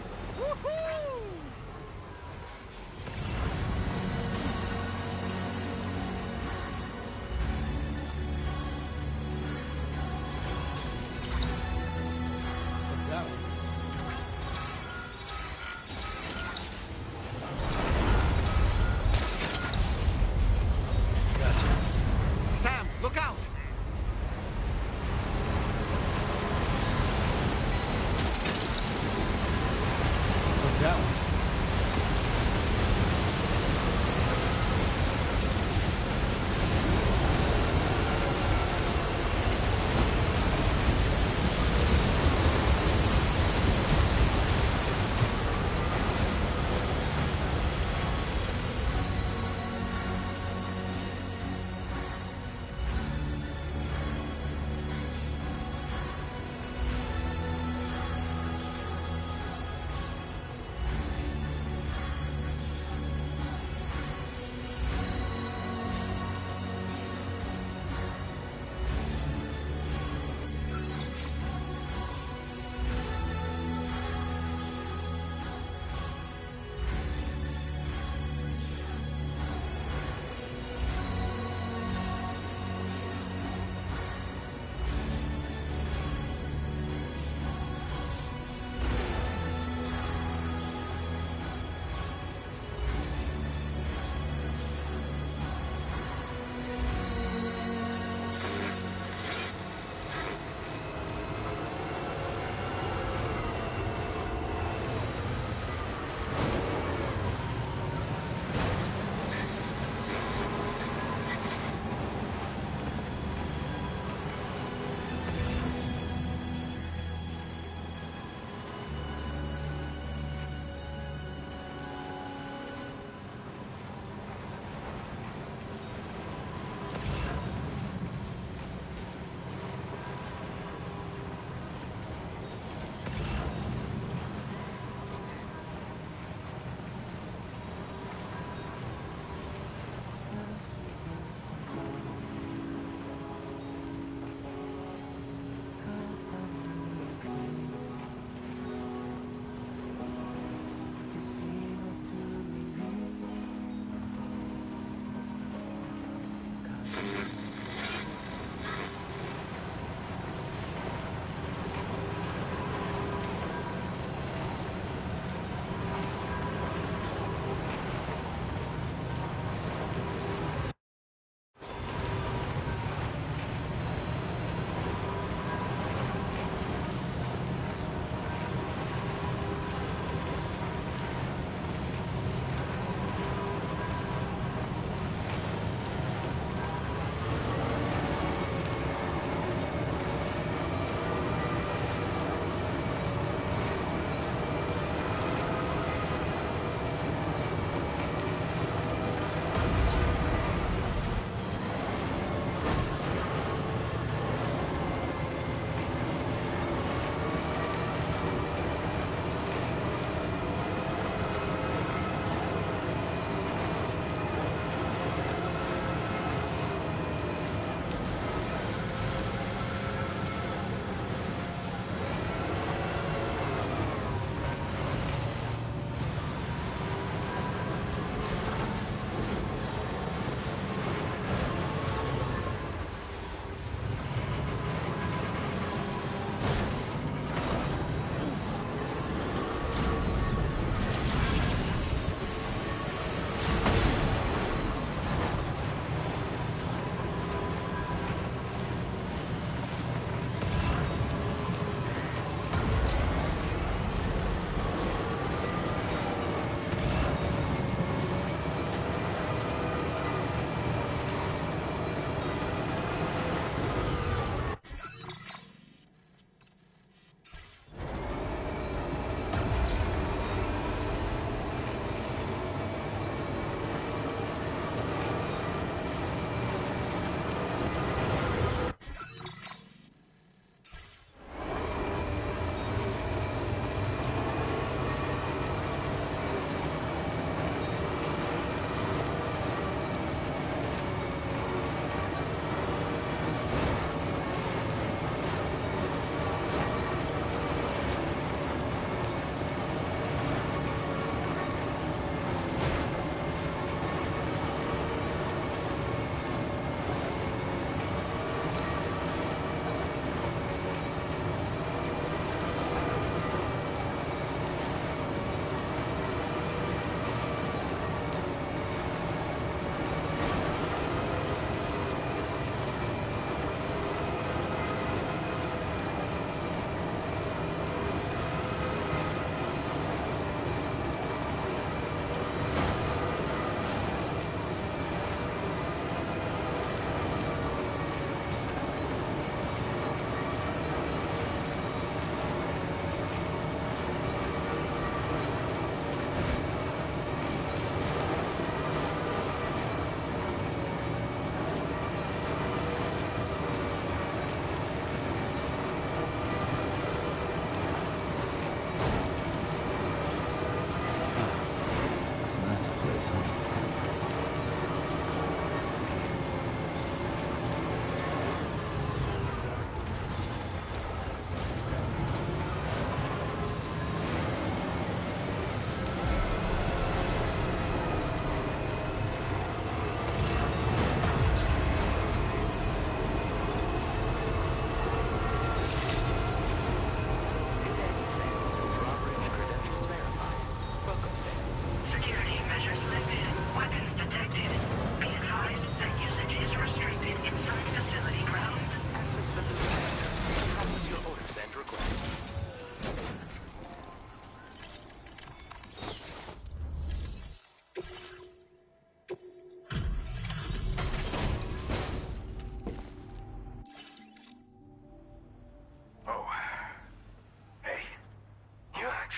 What's that one? Sam, look out! What's that one?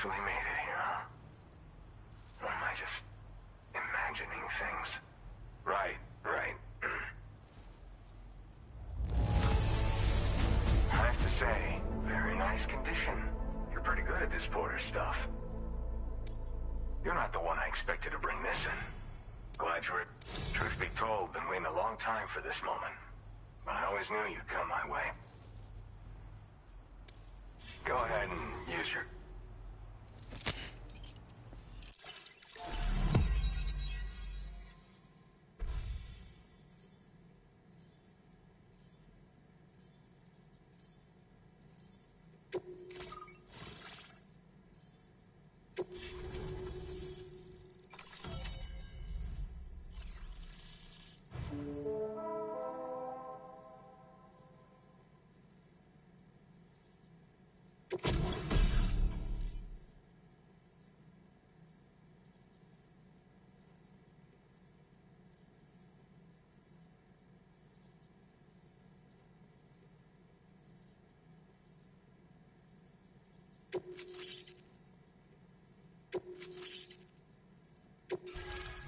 actually made it here, huh? Or am I just imagining things? Right. I have to say, very nice condition. You're pretty good at this porter stuff. You're not the one I expected to bring this in. Glad you're... Truth be told, been waiting a long time for this moment. But I always knew you'd come my way. Go ahead and use your...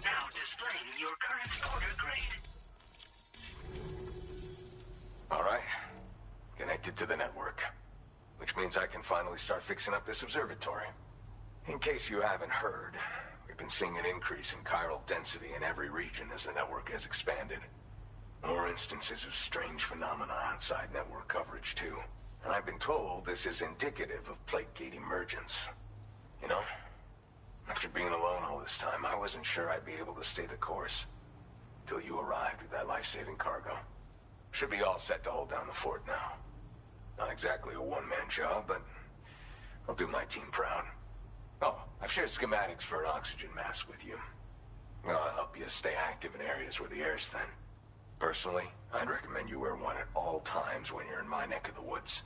Now displaying your current order grade. Alright. Connected to the network. Which means I can finally start fixing up this observatory. In case you haven't heard, we've been seeing an increase in chiral density in every region as the network has expanded. More instances of strange phenomena outside network coverage, too. And I've been told this is indicative of plate gate emergence. You know, after being alone all this time, I wasn't sure I'd be able to stay the course. Till you arrived with that life-saving cargo. Should be all set to hold down the fort now. Not exactly a one-man job, but I'll do my team proud. Oh, I've shared schematics for an oxygen mask with you. I'll help you stay active in areas where the air's thin. Personally, I'd recommend you wear one at all times when you're in my neck of the woods.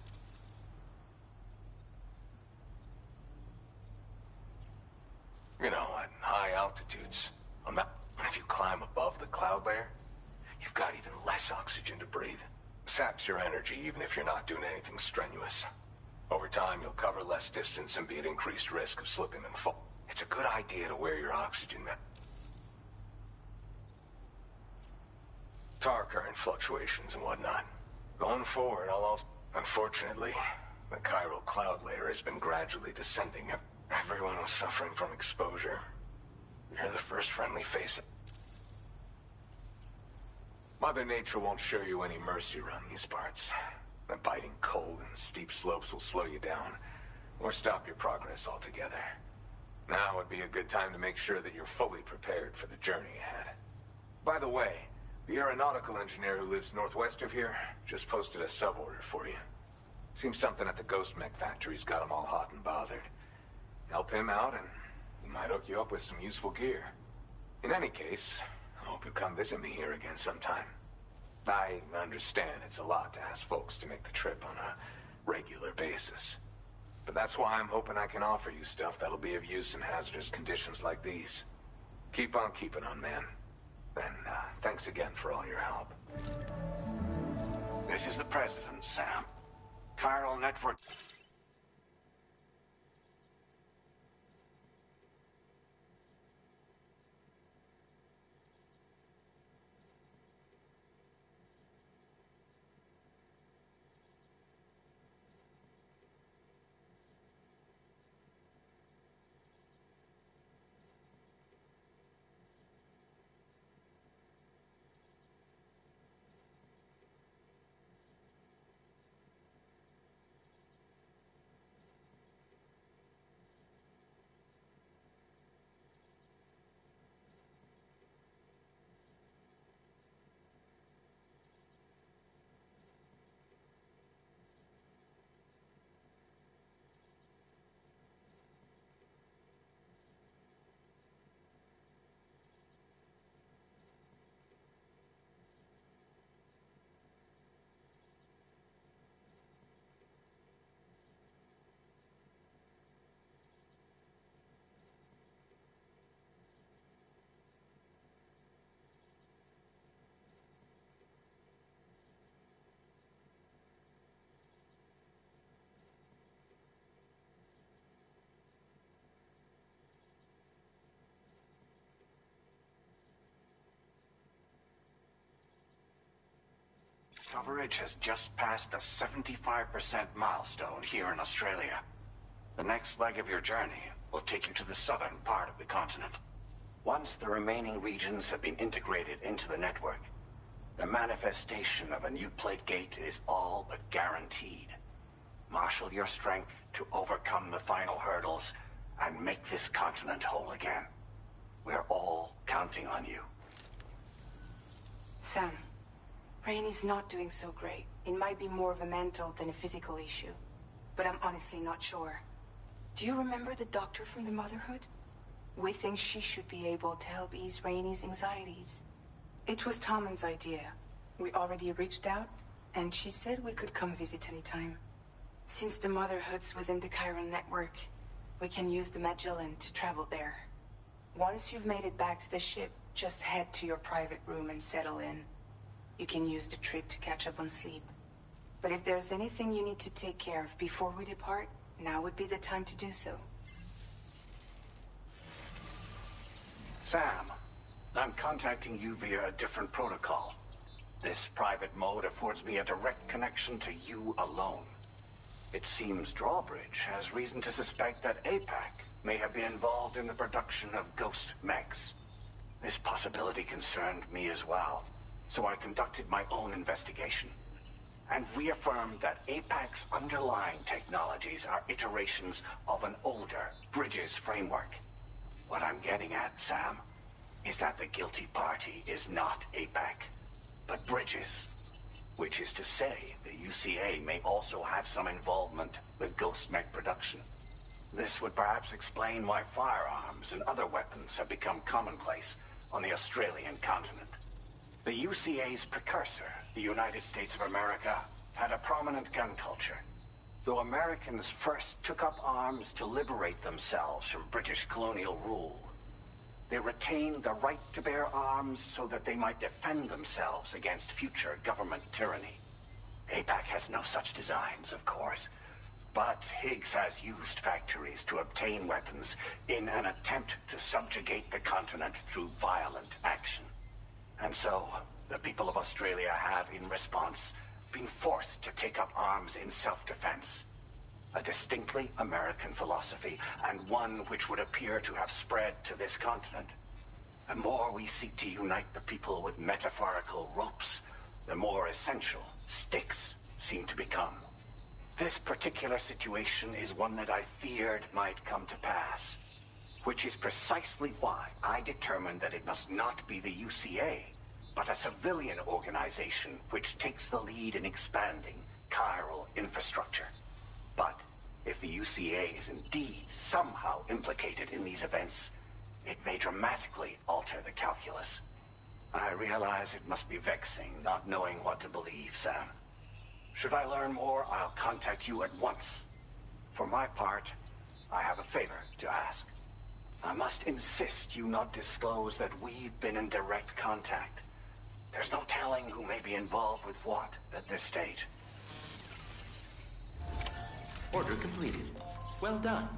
You know, at high altitudes. And if you climb above the cloud layer, you've got even less oxygen to breathe. Saps your energy even if you're not doing anything strenuous. Over time, you'll cover less distance and be at increased risk of slipping and fall. It's a good idea to wear your oxygen mask. Tar current fluctuations and whatnot. Going forward, I'll also... Unfortunately, the chiral cloud layer has been gradually descending. Everyone was suffering from exposure. You're the first friendly face. Mother Nature won't show you any mercy around these parts. The biting cold and steep slopes will slow you down, or stop your progress altogether. Now would be a good time to make sure that you're fully prepared for the journey ahead. By the way, the aeronautical engineer who lives northwest of here just posted a sub-order for you. Seems something at the Ghost Mech factory's got him all hot and bothered. Help him out and he might hook you up with some useful gear. In any case, I hope you'll come visit me here again sometime. I understand it's a lot to ask folks to make the trip on a regular basis. But that's why I'm hoping I can offer you stuff that'll be of use in hazardous conditions like these. Keep on keeping on, man. And thanks again for all your help. This is the President, Sam. Chiral network... coverage has just passed the 75% milestone here in Australia. The next leg of your journey will take you to the southern part of the continent. Once the remaining regions have been integrated into the network, the manifestation of a new plate gate is all but guaranteed. Marshal your strength to overcome the final hurdles and make this continent whole again. We're all counting on you. Sam, Rainey's not doing so great. It might be more of a mental than a physical issue, but I'm honestly not sure. Do you remember the doctor from the Motherhood? We think she should be able to help ease Rainey's anxieties. It was Tommen's idea. We already reached out, and she said we could come visit anytime. Since the Motherhood's within the Chiron network, we can use the Magellan to travel there. Once you've made it back to the ship, just head to your private room and settle in. You can use the trip to catch up on sleep. But if there's anything you need to take care of before we depart, now would be the time to do so. Sam, I'm contacting you via a different protocol. This private mode affords me a direct connection to you alone. It seems Drawbridge has reason to suspect that APAC may have been involved in the production of ghost mechs. This possibility concerned me as well, so I conducted my own investigation and reaffirmed that APAC's underlying technologies are iterations of an older Bridges framework. What I'm getting at, Sam, is that the guilty party is not APAC, but Bridges. Which is to say, the UCA may also have some involvement with ghost mech production. This would perhaps explain why firearms and other weapons have become commonplace on the Australian continent. The UCA's precursor, the United States of America, had a prominent gun culture. Though Americans first took up arms to liberate themselves from British colonial rule, they retained the right to bear arms so that they might defend themselves against future government tyranny. APAC has no such designs, of course, but Higgs has used factories to obtain weapons in an attempt to subjugate the continent through violent action. And so, the people of Australia have, in response, been forced to take up arms in self-defense. A distinctly American philosophy, and one which would appear to have spread to this continent. The more we seek to unite the people with metaphorical ropes, the more essential sticks seem to become. This particular situation is one that I feared might come to pass, which is precisely why I determined that it must not be the UCA, but a civilian organization which takes the lead in expanding chiral infrastructure. But if the UCA is indeed somehow implicated in these events, it may dramatically alter the calculus. I realize it must be vexing not knowing what to believe, Sam. Should I learn more, I'll contact you at once. For my part, I have a favor to ask. I must insist you not disclose that we've been in direct contact. There's no telling who may be involved with what at this stage. Order completed. Well done.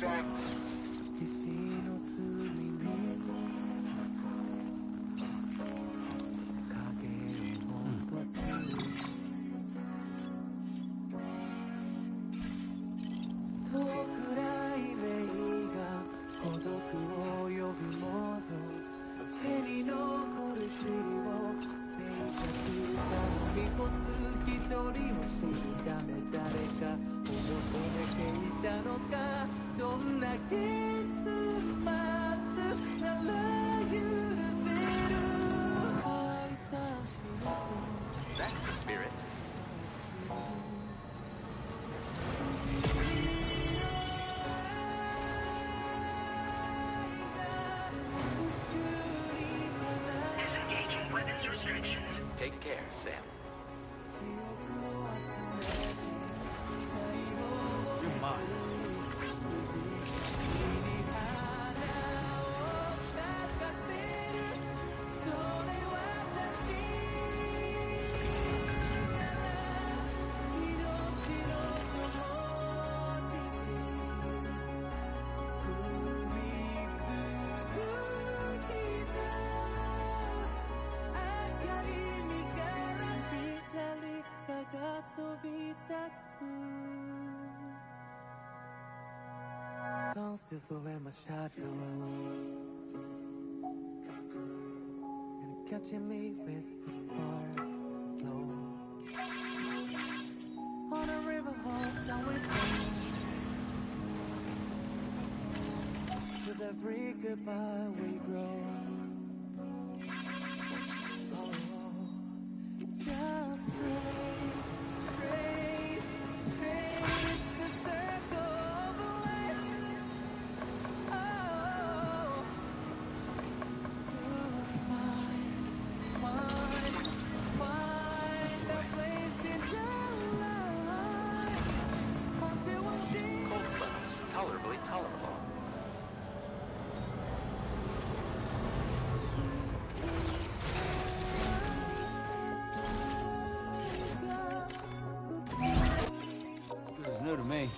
Sam. 石の隅に影を落とす遠くない名が孤独を呼び戻す手に残る塵を静寂が飲み干す一人を知るため誰かを求めていたのかどんな結末なら許せる乾いた足音 That's the spirit. Disengaging weapons restrictions. Take care, Sam. You're mine. Sun still so in my shadow and catching me with the sparks glow on a river home down with home with every goodbye we grow just trace the circle of life find a place in your life until one day Cold levels, tolerably tolerable. Good as new to me.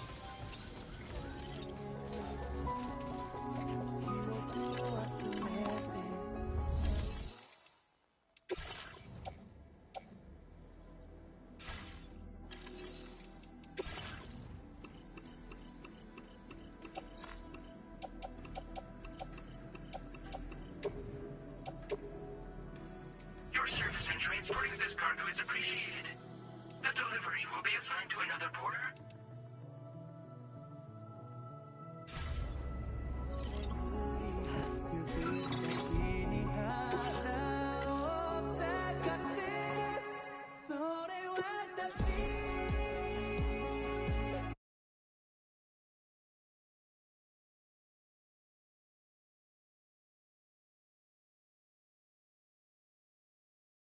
Your service in transporting this cargo is appreciated. The delivery will be assigned to another porter